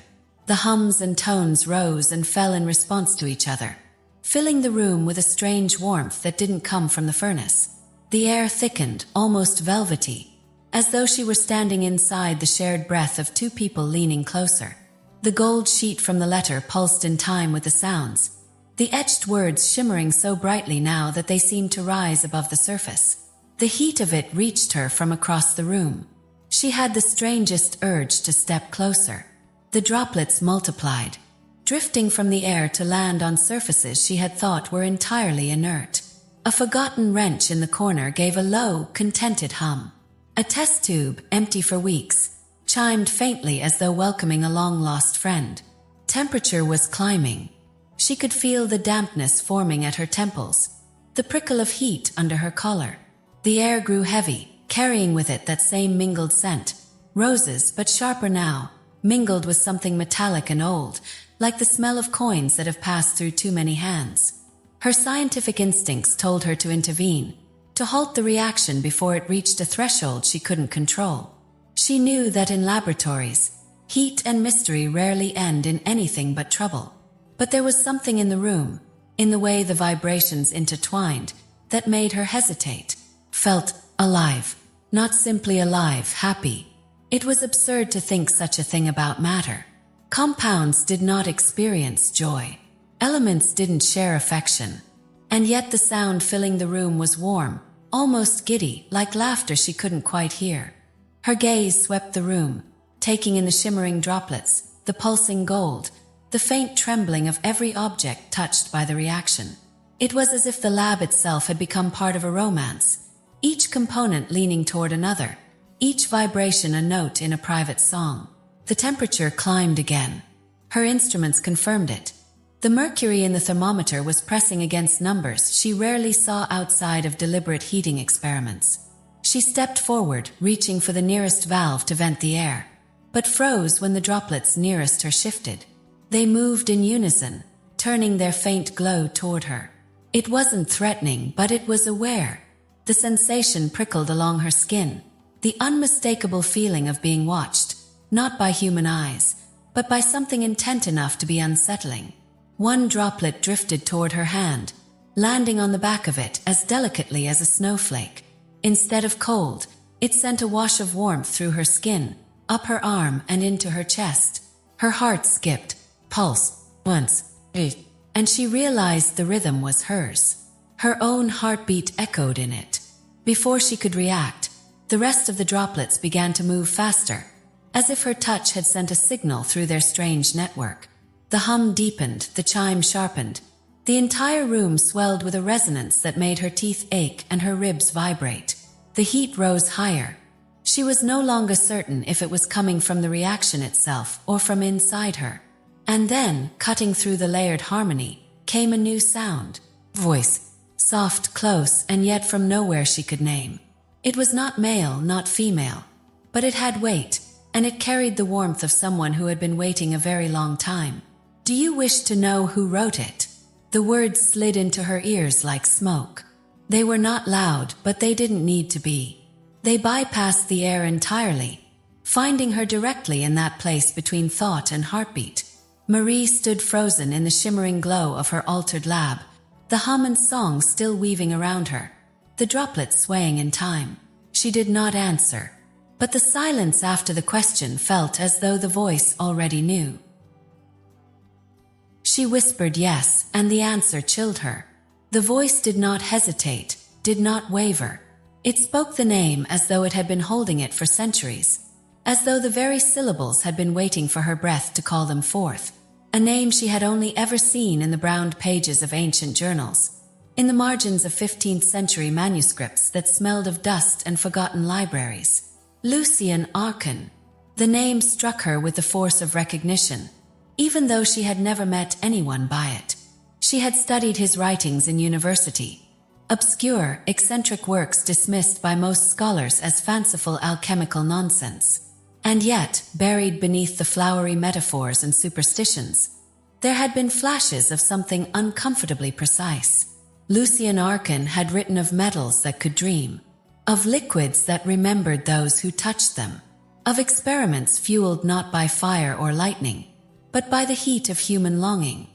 The hums and tones rose and fell in response to each other, filling the room with a strange warmth that didn't come from the furnace. The air thickened, almost velvety, as though she were standing inside the shared breath of 2 people leaning closer. The gold sheet from the letter pulsed in time with the sounds, the etched words shimmering so brightly now that they seemed to rise above the surface. The heat of it reached her from across the room. She had the strangest urge to step closer. The droplets multiplied, drifting from the air to land on surfaces she had thought were entirely inert. A forgotten wrench in the corner gave a low, contented hum. A test tube, empty for weeks, chimed faintly as though welcoming a long-lost friend. Temperature was climbing. She could feel the dampness forming at her temples, the prickle of heat under her collar. The air grew heavy, carrying with it that same mingled scent, roses but sharper now, mingled with something metallic and old, like the smell of coins that have passed through too many hands. Her scientific instincts told her to intervene, to halt the reaction before it reached a threshold she couldn't control. She knew that in laboratories, heat and mystery rarely end in anything but trouble. But there was something in the room, in the way the vibrations intertwined, that made her hesitate. Felt alive. Not simply alive, happy. It was absurd to think such a thing about matter. Compounds did not experience joy. Elements didn't share affection. And yet the sound filling the room was warm, almost giddy, like laughter she couldn't quite hear. Her gaze swept the room, taking in the shimmering droplets, the pulsing gold, the faint trembling of every object touched by the reaction. It was as if the lab itself had become part of a romance, each component leaning toward another, each vibration a note in a private song. The temperature climbed again. Her instruments confirmed it. The mercury in the thermometer was pressing against numbers she rarely saw outside of deliberate heating experiments. She stepped forward, reaching for the nearest valve to vent the air, but froze when the droplets nearest her shifted. They moved in unison, turning their faint glow toward her. It wasn't threatening, but it was aware. The sensation prickled along her skin, the unmistakable feeling of being watched, not by human eyes, but by something intent enough to be unsettling. One droplet drifted toward her hand, landing on the back of it as delicately as a snowflake. Instead of cold, it sent a wash of warmth through her skin, up her arm and into her chest. Her heart skipped, pulse, once, and she realized the rhythm was hers. Her own heartbeat echoed in it. Before she could react, the rest of the droplets began to move faster, as if her touch had sent a signal through their strange network. The hum deepened, the chime sharpened. The entire room swelled with a resonance that made her teeth ache and her ribs vibrate. The heat rose higher. She was no longer certain if it was coming from the reaction itself or from inside her. And then, cutting through the layered harmony, came a new sound. Voice. Soft, close, and yet from nowhere she could name. It was not male, not female, but it had weight, and it carried the warmth of someone who had been waiting a very long time. Do you wish to know who wrote it? The words slid into her ears like smoke. They were not loud, but they didn't need to be. They bypassed the air entirely, finding her directly in that place between thought and heartbeat. Marie stood frozen in the shimmering glow of her altered lab, the hum and song still weaving around her, the droplets swaying in time. She did not answer, but the silence after the question felt as though the voice already knew. She whispered yes, and the answer chilled her. The voice did not hesitate, did not waver. It spoke the name as though it had been holding it for centuries, as though the very syllables had been waiting for her breath to call them forth. A name she had only ever seen in the browned pages of ancient journals, in the margins of 15th century manuscripts that smelled of dust and forgotten libraries. Lucien Arcan. The name struck her with the force of recognition, even though she had never met anyone by it. She had studied his writings in university. Obscure, eccentric works dismissed by most scholars as fanciful alchemical nonsense. And yet, buried beneath the flowery metaphors and superstitions, there had been flashes of something uncomfortably precise. Lucien Arcan had written of metals that could dream, of liquids that remembered those who touched them, of experiments fueled not by fire or lightning, but by the heat of human longing.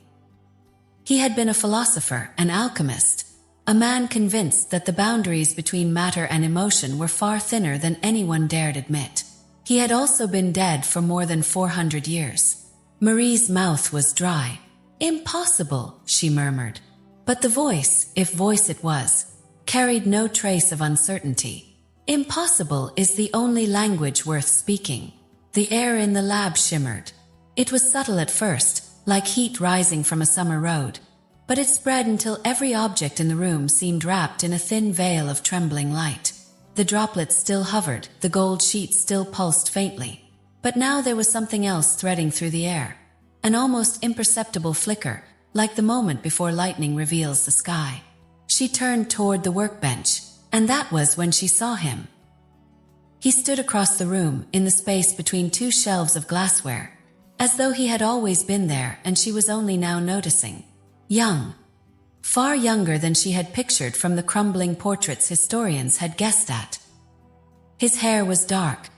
He had been a philosopher, an alchemist, a man convinced that the boundaries between matter and emotion were far thinner than anyone dared admit. He had also been dead for more than 400 years. Marie's mouth was dry. "Impossible," she murmured. But the voice, if voice it was, carried no trace of uncertainty. Impossible is the only language worth speaking. The air in the lab shimmered. It was subtle at first, like heat rising from a summer road, but it spread until every object in the room seemed wrapped in a thin veil of trembling light. The droplets still hovered, the gold sheet still pulsed faintly, but now there was something else threading through the air, an almost imperceptible flicker, like the moment before lightning reveals the sky. She turned toward the workbench, and that was when she saw him. He stood across the room, in the space between two shelves of glassware, as though he had always been there and she was only now noticing. Young. Far younger than she had pictured from the crumbling portraits historians had guessed at. His hair was dark,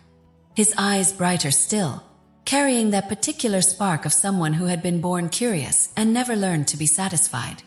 his eyes brighter still, carrying that particular spark of someone who had been born curious and never learned to be satisfied.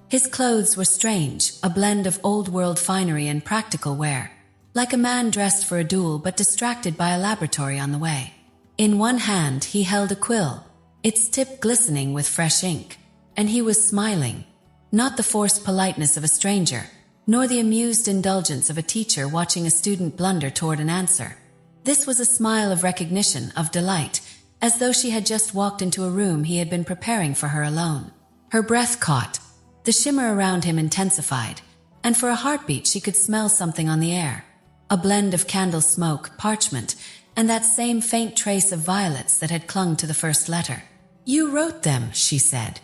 His clothes were strange, a blend of old-world finery and practical wear, like a man dressed for a duel but distracted by a laboratory on the way. In one hand he held a quill, its tip glistening with fresh ink, and he was smiling, not the forced politeness of a stranger, nor the amused indulgence of a teacher watching a student blunder toward an answer. This was a smile of recognition, of delight, as though she had just walked into a room he had been preparing for her alone. Her breath caught, the shimmer around him intensified, and for a heartbeat she could smell something on the air, a blend of candle smoke, parchment, and that same faint trace of violets that had clung to the first letter. "You wrote them," she said.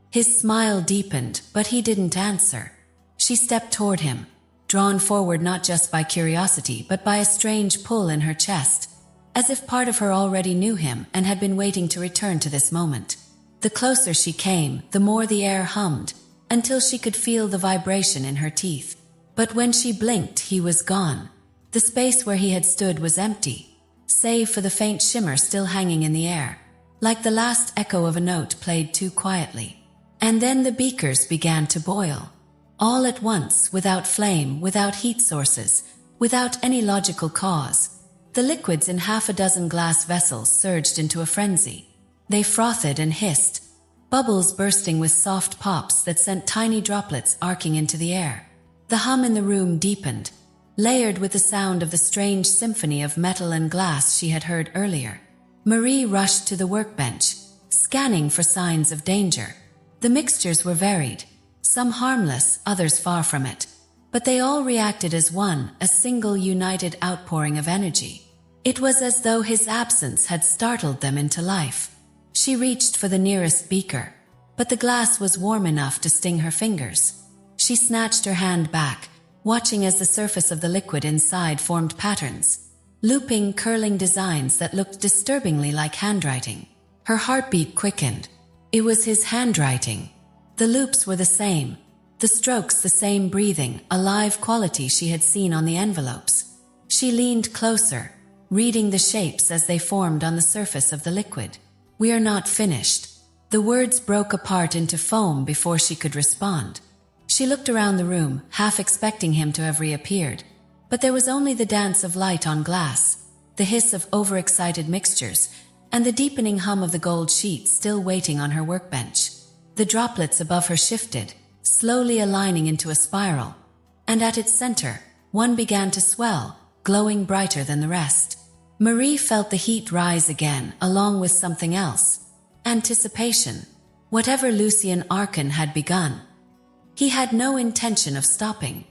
His smile deepened, but he didn't answer. She stepped toward him, drawn forward not just by curiosity but by a strange pull in her chest, as if part of her already knew him and had been waiting to return to this moment. The closer she came, the more the air hummed, until she could feel the vibration in her teeth. But when she blinked, he was gone. The space where he had stood was empty, save for the faint shimmer still hanging in the air, like the last echo of a note played too quietly. And then the beakers began to boil. All at once, without flame, without heat sources, without any logical cause. The liquids in half a dozen glass vessels surged into a frenzy. They frothed and hissed, bubbles bursting with soft pops that sent tiny droplets arcing into the air. The hum in the room deepened, layered with the sound of the strange symphony of metal and glass she had heard earlier. Marie rushed to the workbench, scanning for signs of danger. The mixtures were varied, some harmless, others far from it, but they all reacted as one, a single united outpouring of energy. It was as though his absence had startled them into life. She reached for the nearest beaker, but the glass was warm enough to sting her fingers. She snatched her hand back, watching as the surface of the liquid inside formed patterns, looping, curling designs that looked disturbingly like handwriting. Her heartbeat quickened. It was his handwriting. The loops were the same, the strokes the same breathing, alive quality she had seen on the envelopes. She leaned closer, reading the shapes as they formed on the surface of the liquid. "We are not finished." The words broke apart into foam before she could respond. She looked around the room, half expecting him to have reappeared, but there was only the dance of light on glass, the hiss of overexcited mixtures, and the deepening hum of the gold sheet still waiting on her workbench. The droplets above her shifted, slowly aligning into a spiral, and at its center, one began to swell, glowing brighter than the rest. Marie felt the heat rise again, along with something else. Anticipation. Whatever Lucien Arcan had begun, he had no intention of stopping.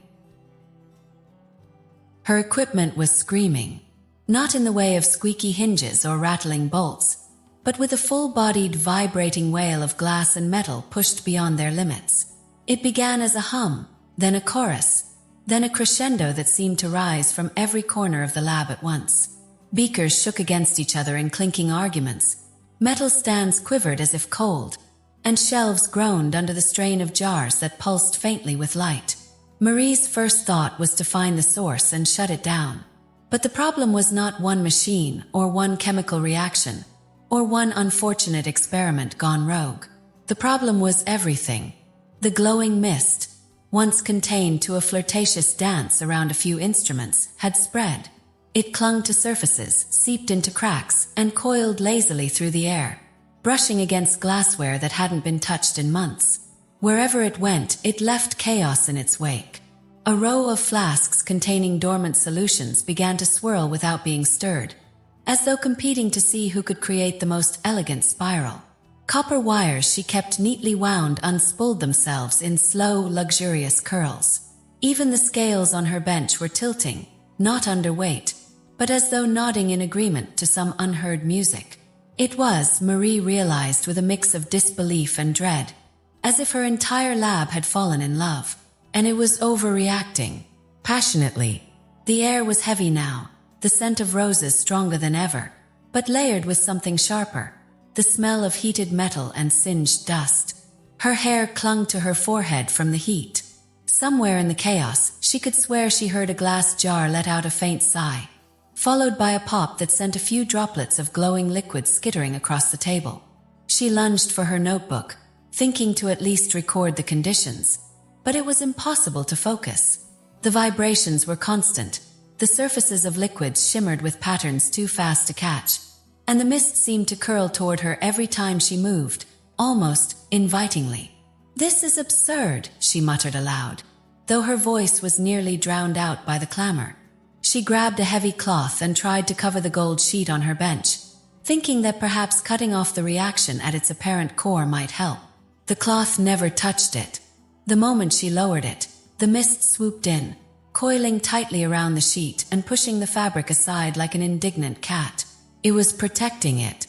Her equipment was screaming, not in the way of squeaky hinges or rattling bolts, but with a full-bodied, vibrating wail of glass and metal pushed beyond their limits. It began as a hum, then a chorus, then a crescendo that seemed to rise from every corner of the lab at once. Beakers shook against each other in clinking arguments, metal stands quivered as if cold, and shelves groaned under the strain of jars that pulsed faintly with light. Marie's first thought was to find the source and shut it down. But the problem was not one machine, or one chemical reaction, or one unfortunate experiment gone rogue. The problem was everything. The glowing mist, once contained to a flirtatious dance around a few instruments, had spread. It clung to surfaces, seeped into cracks, and coiled lazily through the air, brushing against glassware that hadn't been touched in months. Wherever it went, it left chaos in its wake. A row of flasks containing dormant solutions began to swirl without being stirred, as though competing to see who could create the most elegant spiral. Copper wires she kept neatly wound unspooled themselves in slow, luxurious curls. Even the scales on her bench were tilting, not under weight, but as though nodding in agreement to some unheard music. It was, Marie realized with a mix of disbelief and dread, as if her entire lab had fallen in love. And it was overreacting, passionately. The air was heavy now, the scent of roses stronger than ever, but layered with something sharper, the smell of heated metal and singed dust. Her hair clung to her forehead from the heat. Somewhere in the chaos, she could swear she heard a glass jar let out a faint sigh, followed by a pop that sent a few droplets of glowing liquid skittering across the table. She lunged for her notebook, thinking to at least record the conditions, but it was impossible to focus. The vibrations were constant. The surfaces of liquids shimmered with patterns too fast to catch, and the mist seemed to curl toward her every time she moved, almost invitingly. "This is absurd," she muttered aloud, though her voice was nearly drowned out by the clamor. She grabbed a heavy cloth and tried to cover the gold sheet on her bench, thinking that perhaps cutting off the reaction at its apparent core might help. The cloth never touched it. The moment she lowered it, the mist swooped in, coiling tightly around the sheet and pushing the fabric aside like an indignant cat. It was protecting it.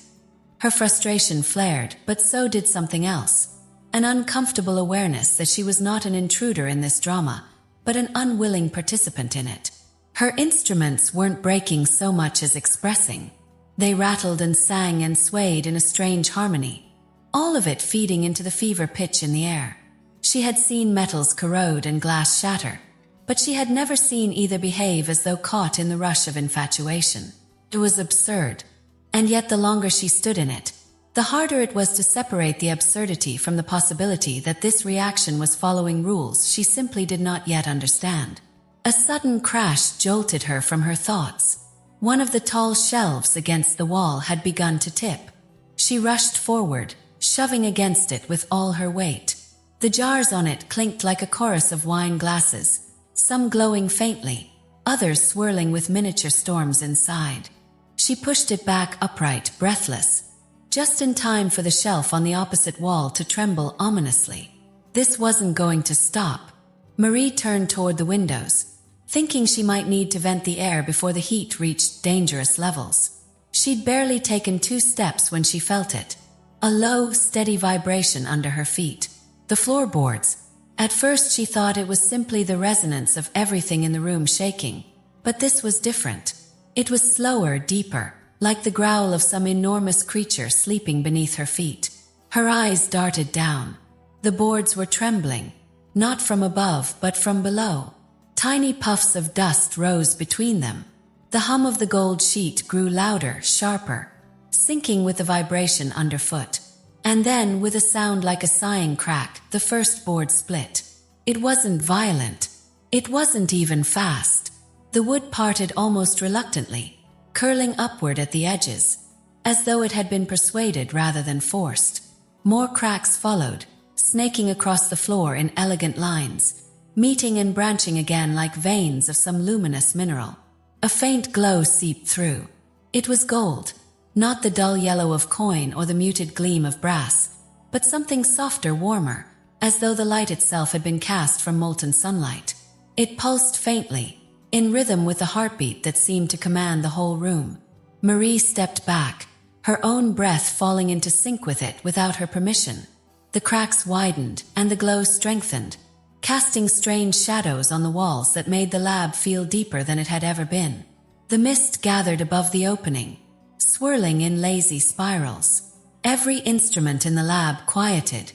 Her frustration flared, but so did something else. An uncomfortable awareness that she was not an intruder in this drama, but an unwilling participant in it. Her instruments weren't breaking so much as expressing. They rattled and sang and swayed in a strange harmony, all of it feeding into the fever pitch in the air. She had seen metals corrode and glass shatter, but she had never seen either behave as though caught in the rush of infatuation. It was absurd, and yet the longer she stood in it, the harder it was to separate the absurdity from the possibility that this reaction was following rules she simply did not yet understand. A sudden crash jolted her from her thoughts. One of the tall shelves against the wall had begun to tip. She rushed forward, shoving against it with all her weight. The jars on it clinked like a chorus of wine glasses, some glowing faintly, others swirling with miniature storms inside. She pushed it back upright, breathless, just in time for the shelf on the opposite wall to tremble ominously. This wasn't going to stop. Marie turned toward the windows, thinking she might need to vent the air before the heat reached dangerous levels. She'd barely taken 2 steps when she felt it, a low, steady vibration under her feet. The floorboards. At first she thought it was simply the resonance of everything in the room shaking, but this was different. It was slower, deeper, like the growl of some enormous creature sleeping beneath her feet. Her eyes darted down. The boards were trembling, not from above but from below. Tiny puffs of dust rose between them. The hum of the gold sheet grew louder, sharper, syncing with the vibration underfoot. And then, with a sound like a sighing crack, the first board split. It wasn't violent. It wasn't even fast. The wood parted almost reluctantly, curling upward at the edges, as though it had been persuaded rather than forced. More cracks followed, snaking across the floor in elegant lines, meeting and branching again like veins of some luminous mineral. A faint glow seeped through. It was gold, not the dull yellow of coin or the muted gleam of brass, but something softer, warmer, as though the light itself had been cast from molten sunlight. It pulsed faintly, in rhythm with the heartbeat that seemed to command the whole room. Marie stepped back, her own breath falling into sync with it without her permission. The cracks widened and the glow strengthened, casting strange shadows on the walls that made the lab feel deeper than it had ever been. The mist gathered above the opening, swirling in lazy spirals. Every instrument in the lab quieted,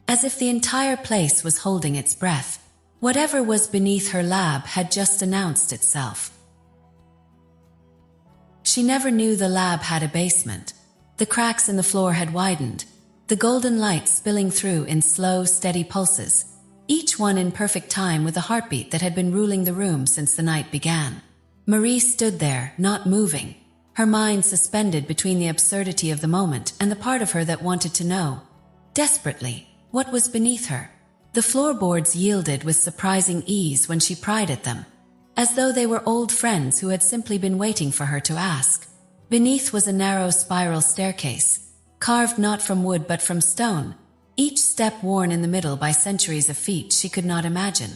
as if the entire place was holding its breath. Whatever was beneath her lab had just announced itself. She never knew the lab had a basement. The cracks in the floor had widened, the golden light spilling through in slow, steady pulses, each one in perfect time with the heartbeat that had been ruling the room since the night began. Marie stood there, not moving, her mind suspended between the absurdity of the moment and the part of her that wanted to know, desperately, what was beneath her. The floorboards yielded with surprising ease when she pried at them, as though they were old friends who had simply been waiting for her to ask. Beneath was a narrow spiral staircase, carved not from wood but from stone, each step worn in the middle by centuries of feet she could not imagine.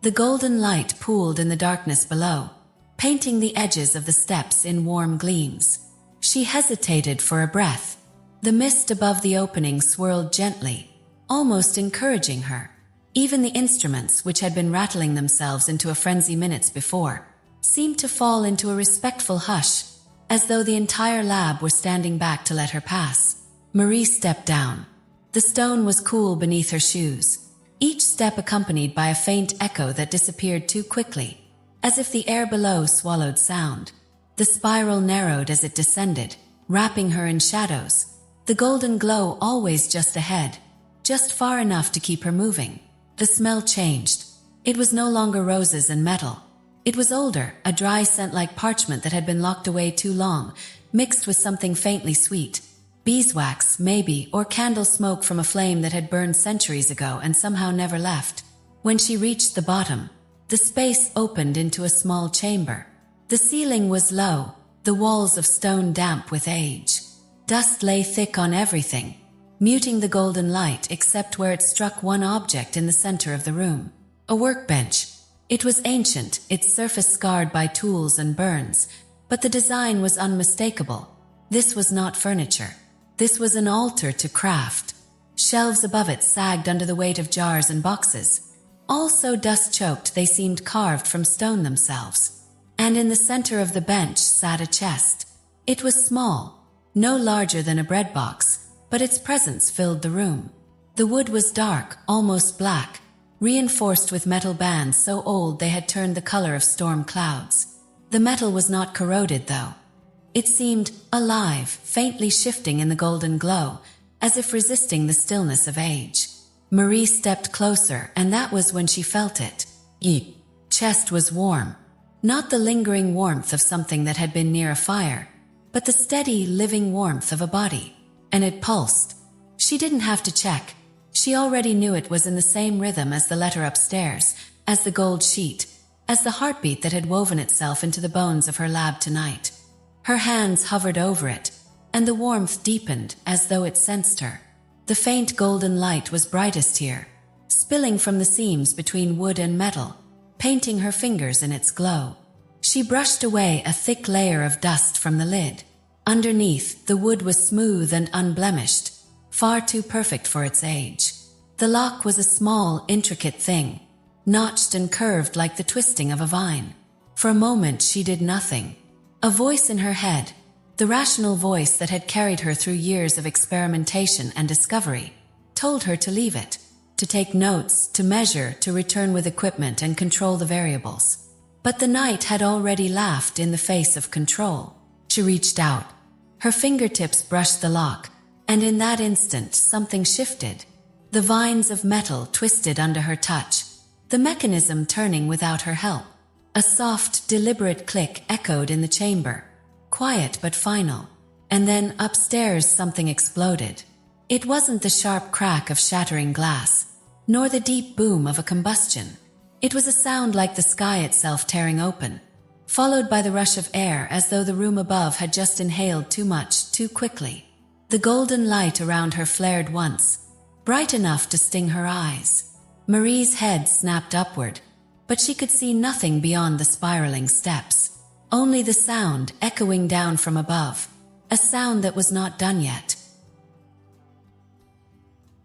The golden light pooled in the darkness below, painting the edges of the steps in warm gleams. She hesitated for a breath. The mist above the opening swirled gently, almost encouraging her. Even the instruments, which had been rattling themselves into a frenzy minutes before, seemed to fall into a respectful hush, as though the entire lab were standing back to let her pass. Marie stepped down. The stone was cool beneath her shoes, each step accompanied by a faint echo that disappeared too quickly, as if the air below swallowed sound. The spiral narrowed as it descended, wrapping her in shadows, the golden glow always just ahead, just far enough to keep her moving. The smell changed. It was no longer roses and metal. It was older, a dry scent like parchment that had been locked away too long, mixed with something faintly sweet. Beeswax, maybe, or candle smoke from a flame that had burned centuries ago and somehow never left. When she reached the bottom, the space opened into a small chamber. The ceiling was low, the walls of stone damp with age. Dust lay thick on everything, muting the golden light except where it struck one object in the center of the room. A workbench. It was ancient, its surface scarred by tools and burns, but the design was unmistakable. This was not furniture. This was an altar to craft. Shelves above it sagged under the weight of jars and boxes. All so dust-choked they seemed carved from stone themselves. And in the center of the bench sat a chest. It was small, no larger than a bread box, but its presence filled the room. The wood was dark, almost black, reinforced with metal bands so old they had turned the color of storm clouds. The metal was not corroded, though. It seemed alive, faintly shifting in the golden glow, as if resisting the stillness of age. Marie stepped closer, and that was when she felt it. The chest was warm. Not the lingering warmth of something that had been near a fire, but the steady, living warmth of a body. And it pulsed. She didn't have to check. She already knew it was in the same rhythm as the letter upstairs, as the gold sheet, as the heartbeat that had woven itself into the bones of her lab tonight. Her hands hovered over it, and the warmth deepened as though it sensed her. The faint golden light was brightest here, spilling from the seams between wood and metal, painting her fingers in its glow. She brushed away a thick layer of dust from the lid. Underneath, the wood was smooth and unblemished, far too perfect for its age. The lock was a small, intricate thing, notched and curved like the twisting of a vine. For a moment she did nothing. A voice in her head, the rational voice that had carried her through years of experimentation and discovery, told her to leave it, to take notes, to measure, to return with equipment and control the variables. But the night had already laughed in the face of control. She reached out. Her fingertips brushed the lock, and in that instant something shifted. The vines of metal twisted under her touch, the mechanism turning without her help. A soft, deliberate click echoed in the chamber, quiet but final. And then upstairs something exploded. It wasn't the sharp crack of shattering glass, nor the deep boom of a combustion. It was a sound like the sky itself tearing open, followed by the rush of air as though the room above had just inhaled too much, too quickly. The golden light around her flared once, bright enough to sting her eyes. Marie's head snapped upward, but she could see nothing beyond the spiraling steps. Only the sound echoing down from above, a sound that was not done yet.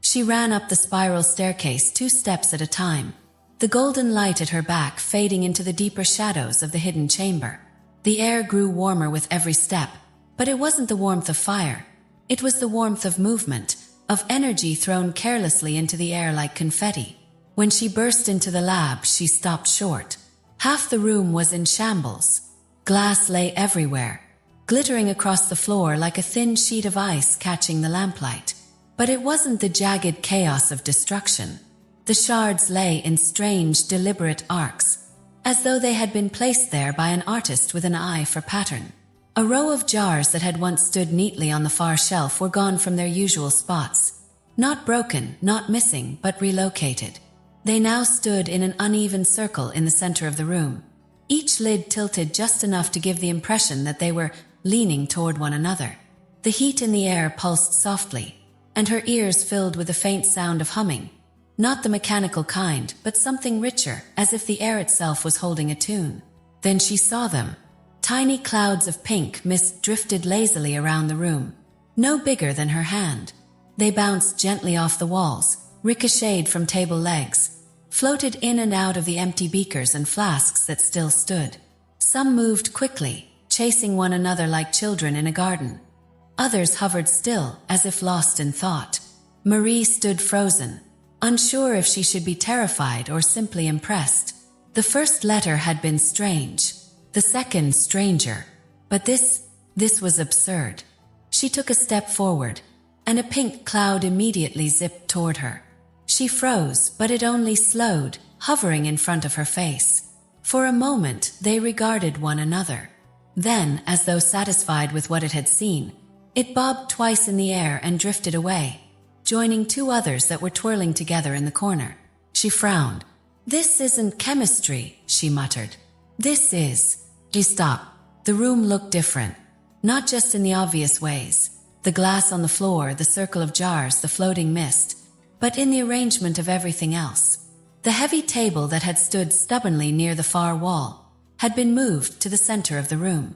She ran up the spiral staircase 2 steps at a time, the golden light at her back fading into the deeper shadows of the hidden chamber. The air grew warmer with every step, but it wasn't the warmth of fire. It was the warmth of movement, of energy thrown carelessly into the air like confetti. When she burst into the lab, she stopped short. Half the room was in shambles. Glass lay everywhere, glittering across the floor like a thin sheet of ice catching the lamplight. But it wasn't the jagged chaos of destruction. The shards lay in strange, deliberate arcs, as though they had been placed there by an artist with an eye for pattern. A row of jars that had once stood neatly on the far shelf were gone from their usual spots. Not broken, not missing, but relocated. They now stood in an uneven circle in the center of the room, each lid tilted just enough to give the impression that they were leaning toward one another. The heat in the air pulsed softly, and her ears filled with the faint sound of humming. Not the mechanical kind, but something richer, as if the air itself was holding a tune. Then she saw them. Tiny clouds of pink mist drifted lazily around the room, no bigger than her hand. They bounced gently off the walls, ricocheted from table legs, floated in and out of the empty beakers and flasks that still stood. Some moved quickly, chasing one another like children in a garden. Others hovered still, as if lost in thought. Marie stood frozen, unsure if she should be terrified or simply impressed. The first letter had been strange, the second stranger. But this was absurd. She took a step forward, and a pink cloud immediately zipped toward her. She froze, but it only slowed, hovering in front of her face. For a moment, they regarded one another. Then, as though satisfied with what it had seen, it bobbed twice in the air and drifted away, joining two others that were twirling together in the corner. She frowned. "This isn't chemistry," she muttered. "This is—" She stopped. The room looked different, not just in the obvious ways, the glass on the floor, the circle of jars, the floating mist, but in the arrangement of everything else. The heavy table that had stood stubbornly near the far wall had been moved to the center of the room.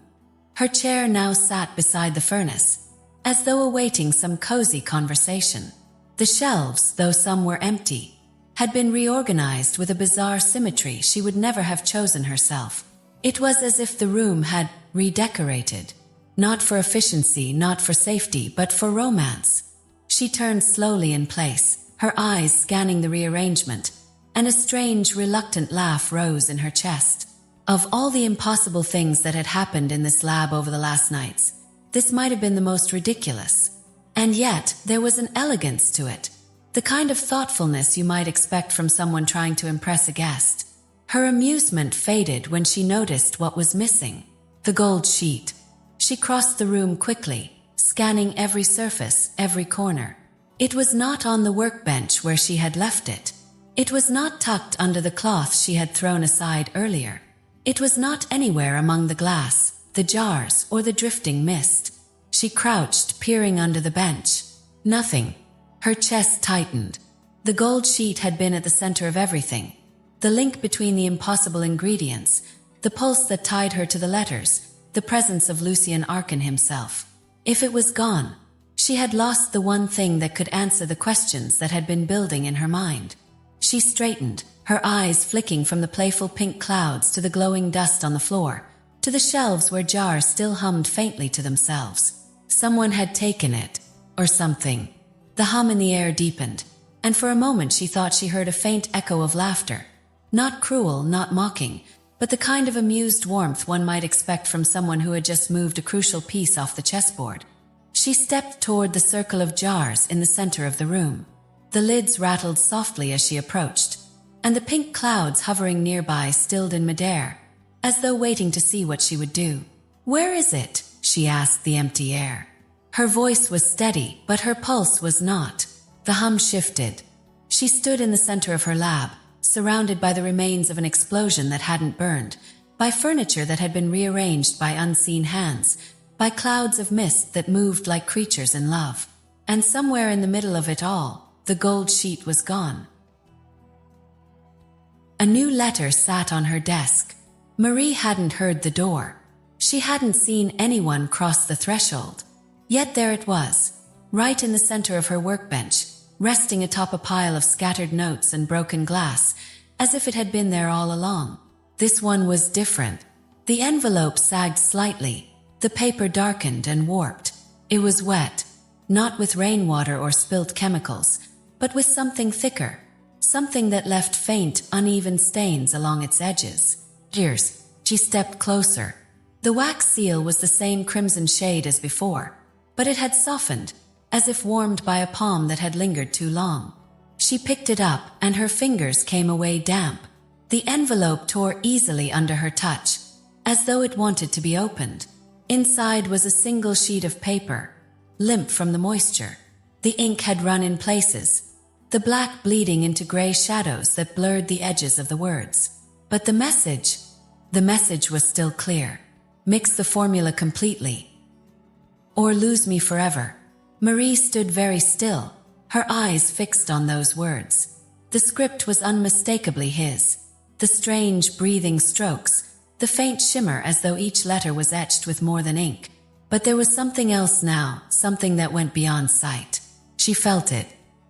Her chair now sat beside the furnace, as though awaiting some cozy conversation. The shelves, though some were empty, had been reorganized with a bizarre symmetry she would never have chosen herself. It was as if the room had redecorated, not for efficiency, not for safety, but for romance. She turned slowly in place, her eyes scanning the rearrangement, and a strange, reluctant laugh rose in her chest. Of all the impossible things that had happened in this lab over the last nights, this might have been the most ridiculous. And yet, there was an elegance to it, the kind of thoughtfulness you might expect from someone trying to impress a guest. Her amusement faded when she noticed what was missing: the gold sheet. She crossed the room quickly, scanning every surface, every corner. It was not on the workbench where she had left it. It was not tucked under the cloth she had thrown aside earlier. It was not anywhere among the glass, the jars, or the drifting mist. She crouched, peering under the bench. Nothing. Her chest tightened. The gold sheet had been at the center of everything. The link between the impossible ingredients, the pulse that tied her to the letters, the presence of Lucien Arcan himself. If it was gone, she had lost the one thing that could answer the questions that had been building in her mind. She straightened, her eyes flicking from the playful pink clouds to the glowing dust on the floor, to the shelves where jars still hummed faintly to themselves. Someone had taken it, or something. The hum in the air deepened, and for a moment she thought she heard a faint echo of laughter. Not cruel, not mocking, but the kind of amused warmth one might expect from someone who had just moved a crucial piece off the chessboard. She stepped toward the circle of jars in the center of the room. The lids rattled softly as she approached, and the pink clouds hovering nearby stilled in midair, as though waiting to see what she would do. "Where is it?" she asked the empty air. Her voice was steady, but her pulse was not. The hum shifted. She stood in the center of her lab, surrounded by the remains of an explosion that hadn't burned, by furniture that had been rearranged by unseen hands, by clouds of mist that moved like creatures in love. And somewhere in the middle of it all, the gold sheet was gone. A new letter sat on her desk. Marie hadn't heard the door. She hadn't seen anyone cross the threshold. Yet there it was, right in the center of her workbench, resting atop a pile of scattered notes and broken glass, as if it had been there all along. This one was different. The envelope sagged slightly, the paper darkened and warped. It was wet, not with rainwater or spilt chemicals, but with something thicker, something that left faint, uneven stains along its edges. Cheers. She stepped closer. The wax seal was the same crimson shade as before, but it had softened, as if warmed by a palm that had lingered too long. She picked it up, and her fingers came away damp. The envelope tore easily under her touch, as though it wanted to be opened. Inside was a single sheet of paper, limp from the moisture. The ink had run in places, the black bleeding into gray shadows that blurred the edges of the words. But the message was still clear. Mix the formula completely, or lose me forever. Marie stood very still, her eyes fixed on those words. The script was unmistakably his. The strange, breathing strokes, the faint shimmer as though each letter was etched with more than ink. But there was something else now, something that went beyond sight. She felt it,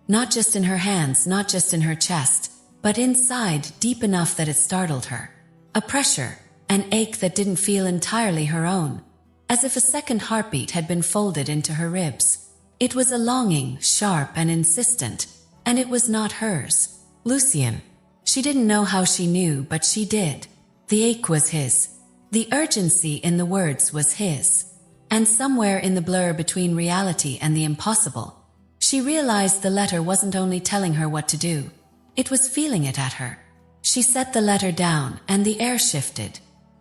not just in her hands, not just in her chest, but inside, deep enough that it startled her. A pressure, an ache that didn't feel entirely her own, as if a second heartbeat had been folded into her ribs. It was a longing, sharp and insistent, and it was not hers. Lucien. She didn't know how she knew, but she did. The ache was his. The urgency in the words was his. And somewhere in the blur between reality and the impossible, she realized the letter wasn't only telling her what to do. It was feeling it at her. She set the letter down, and the air shifted.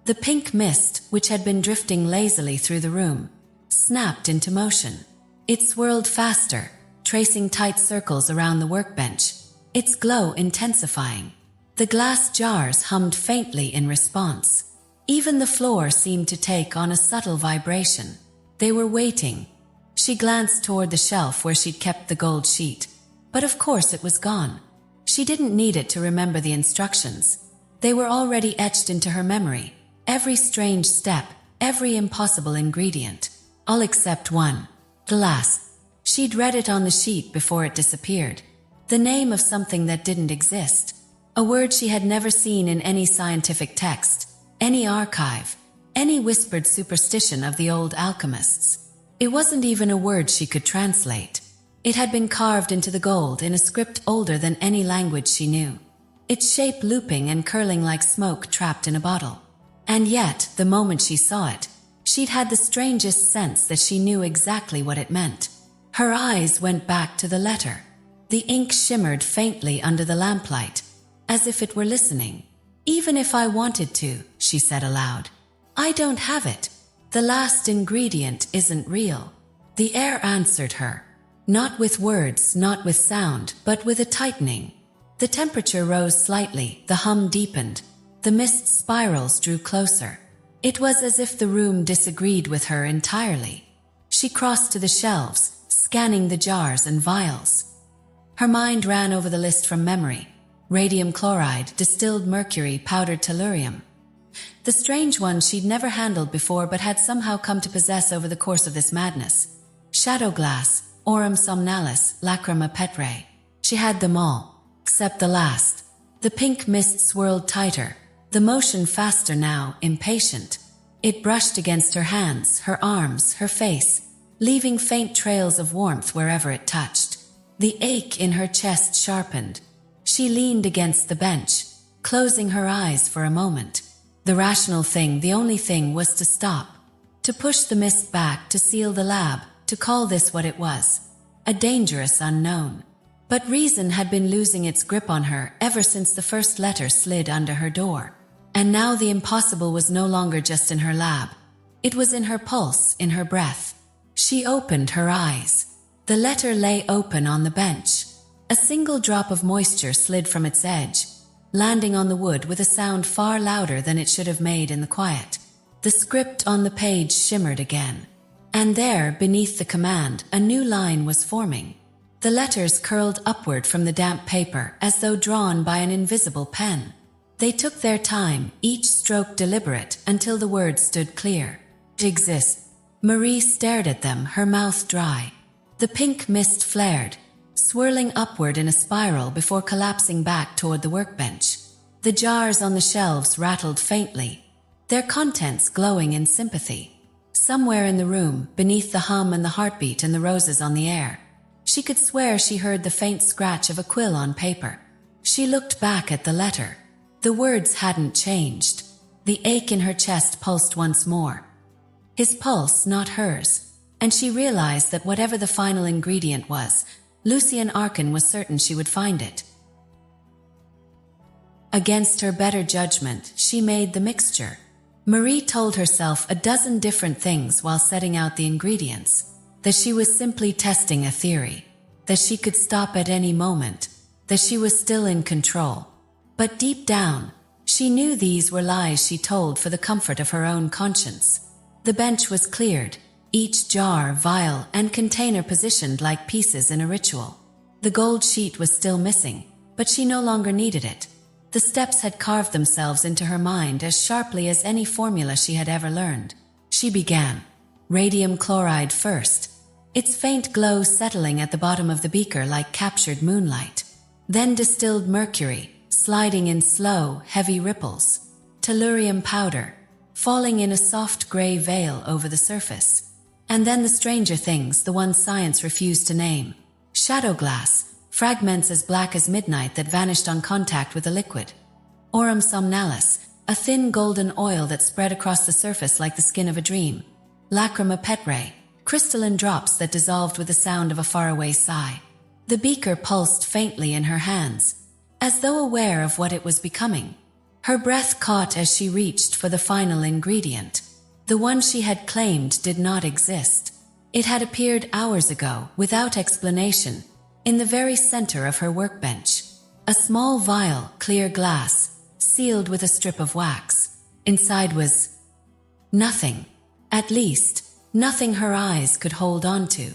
The pink mist, which had been drifting lazily through the room, snapped into motion. It swirled faster, tracing tight circles around the workbench, its glow intensifying. The glass jars hummed faintly in response. Even the floor seemed to take on a subtle vibration. They were waiting. She glanced toward the shelf where she'd kept the gold sheet. But of course it was gone. She didn't need it to remember the instructions. They were already etched into her memory. Every strange step, every impossible ingredient. All except one. Glass. She'd read it on the sheet before it disappeared. The name of something that didn't exist. A word she had never seen in any scientific text, any archive, any whispered superstition of the old alchemists. It wasn't even a word she could translate. It had been carved into the gold in a script older than any language she knew. Its shape looping and curling like smoke trapped in a bottle. And yet, the moment she saw it, she'd had the strangest sense that she knew exactly what it meant. Her eyes went back to the letter. The ink shimmered faintly under the lamplight, as if it were listening. "Even if I wanted to," she said aloud, "I don't have it. The last ingredient isn't real." The air answered her. Not with words, not with sound, but with a tightening. The temperature rose slightly, the hum deepened. The mist spirals drew closer. It was as if the room disagreed with her entirely. She crossed to the shelves, scanning the jars and vials. Her mind ran over the list from memory. Radium chloride, distilled mercury, powdered tellurium. The strange ones she'd never handled before but had somehow come to possess over the course of this madness. Shadow glass, aurum somnalis, lacrima petrae. She had them all, except the last. The pink mist swirled tighter, the motion faster now, impatient. It brushed against her hands, her arms, her face, leaving faint trails of warmth wherever it touched. The ache in her chest sharpened. She leaned against the bench, closing her eyes for a moment. The rational thing, the only thing, was to stop. To push the mist back, to seal the lab, to call this what it was. A dangerous unknown. But reason had been losing its grip on her ever since the first letter slid under her door. And now the impossible was no longer just in her lab. It was in her pulse, in her breath. She opened her eyes. The letter lay open on the bench. A single drop of moisture slid from its edge, landing on the wood with a sound far louder than it should have made in the quiet. The script on the page shimmered again. And there, beneath the command, a new line was forming. The letters curled upward from the damp paper as though drawn by an invisible pen. They took their time, each stroke deliberate, until the words stood clear. It exists. Marie stared at them, her mouth dry. The pink mist flared, swirling upward in a spiral before collapsing back toward the workbench. The jars on the shelves rattled faintly, their contents glowing in sympathy. Somewhere in the room, beneath the hum and the heartbeat and the roses on the air, she could swear she heard the faint scratch of a quill on paper. She looked back at the letter. The words hadn't changed. The ache in her chest pulsed once more. His pulse, not hers. And she realized that whatever the final ingredient was, Lucien Arcan was certain she would find it. Against her better judgment, she made the mixture. Marie told herself a dozen different things while setting out the ingredients. That she was simply testing a theory. That she could stop at any moment. That she was still in control. But deep down, she knew these were lies she told for the comfort of her own conscience. The bench was cleared, each jar, vial, and container positioned like pieces in a ritual. The gold sheet was still missing, but she no longer needed it. The steps had carved themselves into her mind as sharply as any formula she had ever learned. She began. Radium chloride first, its faint glow settling at the bottom of the beaker like captured moonlight. Then distilled mercury, sliding in slow, heavy ripples. Tellurium powder, falling in a soft gray veil over the surface. And then the stranger things, the ones science refused to name. Shadow glass, fragments as black as midnight that vanished on contact with a liquid. Aurum somnalis, a thin golden oil that spread across the surface like the skin of a dream. Lacrima petrae, crystalline drops that dissolved with the sound of a faraway sigh. The beaker pulsed faintly in her hands, as though aware of what it was becoming. Her breath caught as she reached for the final ingredient. The one she had claimed did not exist. It had appeared hours ago, without explanation, in the very center of her workbench. A small vial, clear glass, sealed with a strip of wax. Inside was nothing. At least, nothing her eyes could hold on to.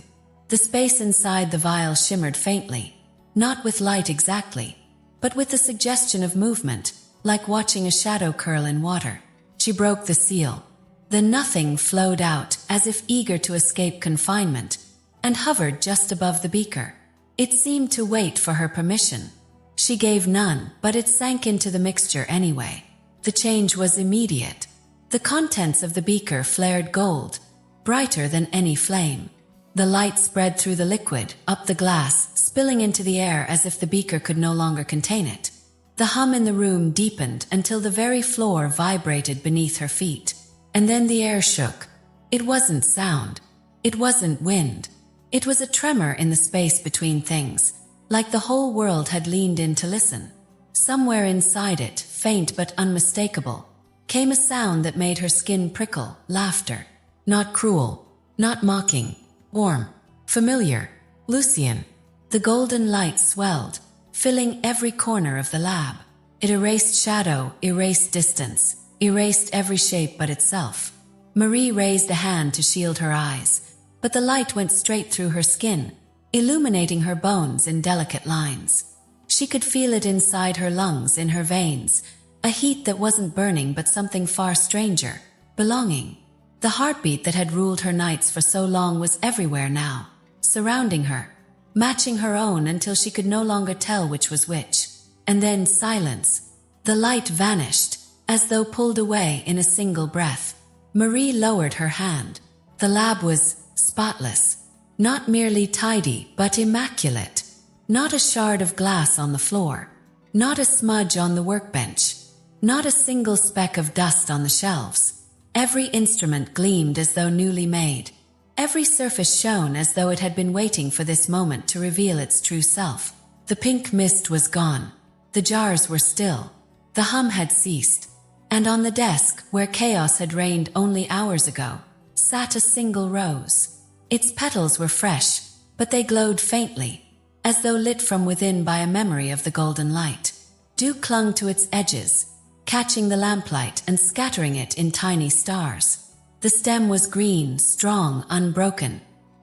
The space inside the vial shimmered faintly, not with light exactly, but with the suggestion of movement, like watching a shadow curl in water. She broke the seal. The nothing flowed out as if eager to escape confinement, and hovered just above the beaker. It seemed to wait for her permission. She gave none, but it sank into the mixture anyway. The change was immediate. The contents of the beaker flared gold, brighter than any flame. The light spread through the liquid, up the glass, spilling into the air as if the beaker could no longer contain it. The hum in the room deepened until the very floor vibrated beneath her feet. And then the air shook. It wasn't sound. It wasn't wind. It was a tremor in the space between things, like the whole world had leaned in to listen. Somewhere inside it, faint but unmistakable, came a sound that made her skin prickle, laughter. Not cruel, not mocking, warm, familiar. Lucien. The golden light swelled, filling every corner of the lab. It erased shadow, erased distance, erased every shape but itself. Marie raised a hand to shield her eyes, but the light went straight through her skin, illuminating her bones in delicate lines. She could feel it inside her lungs, in her veins, a heat that wasn't burning but something far stranger, belonging. The heartbeat that had ruled her nights for so long was everywhere now, surrounding her, matching her own until she could no longer tell which was which. And then silence. The light vanished, as though pulled away in a single breath. Marie lowered her hand. The lab was spotless, not merely tidy but immaculate. Not a shard of glass on the floor, not a smudge on the workbench, not a single speck of dust on the shelves. Every instrument gleamed as though newly made. Every surface shone as though it had been waiting for this moment to reveal its true self. The pink mist was gone. The jars were still. The hum had ceased. And on the desk, where chaos had reigned only hours ago, sat a single rose. Its petals were fresh, but they glowed faintly, as though lit from within by a memory of the golden light. Dew clung to its edges, catching the lamplight and scattering it in tiny stars. The stem was green, strong, unbroken,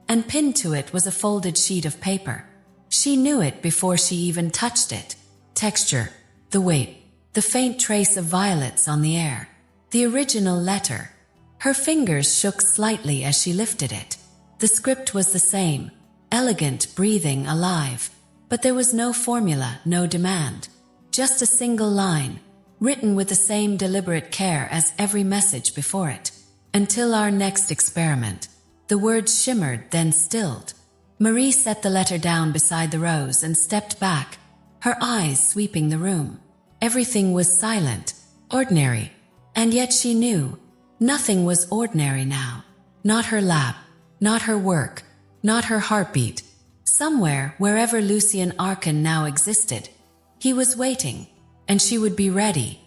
and pinned to it was a folded sheet of paper. She knew it before she even touched it. Texture, the weight, the faint trace of violets on the air. The original letter. Her fingers shook slightly as she lifted it. The script was the same, elegant, breathing, alive, but there was no formula, no demand. Just a single line, written with the same deliberate care as every message before it. Until our next experiment. The words shimmered, then stilled. Marie set the letter down beside the rose and stepped back, her eyes sweeping the room. Everything was silent, ordinary, and yet she knew nothing was ordinary now. Not her lab, not her work, not her heartbeat. Somewhere, wherever Lucien Arcan now existed, he was waiting, and she would be ready.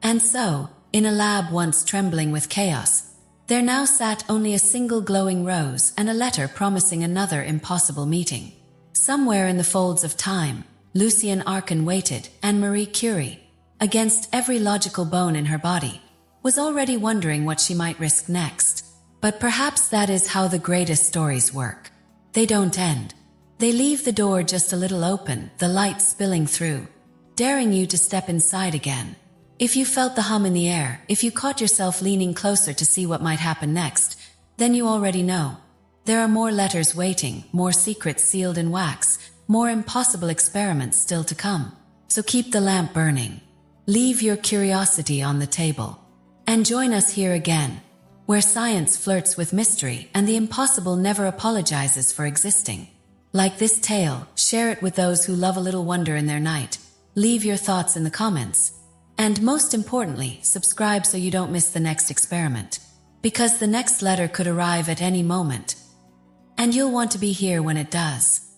And so, in a lab once trembling with chaos, there now sat only a single glowing rose and a letter promising another impossible meeting. Somewhere in the folds of time, Lucien Arcan waited, and Marie Curie, against every logical bone in her body, was already wondering what she might risk next. But perhaps that is how the greatest stories work. They don't end. They leave the door just a little open, the light spilling through, daring you to step inside again. If you felt the hum in the air, if you caught yourself leaning closer to see what might happen next, then you already know. There are more letters waiting, more secrets sealed in wax, more impossible experiments still to come. So keep the lamp burning. Leave your curiosity on the table. And join us here again, where science flirts with mystery and the impossible never apologizes for existing. Like this tale, share it with those who love a little wonder in their night. Leave your thoughts in the comments. And most importantly, subscribe so you don't miss the next experiment. Because the next letter could arrive at any moment. And you'll want to be here when it does.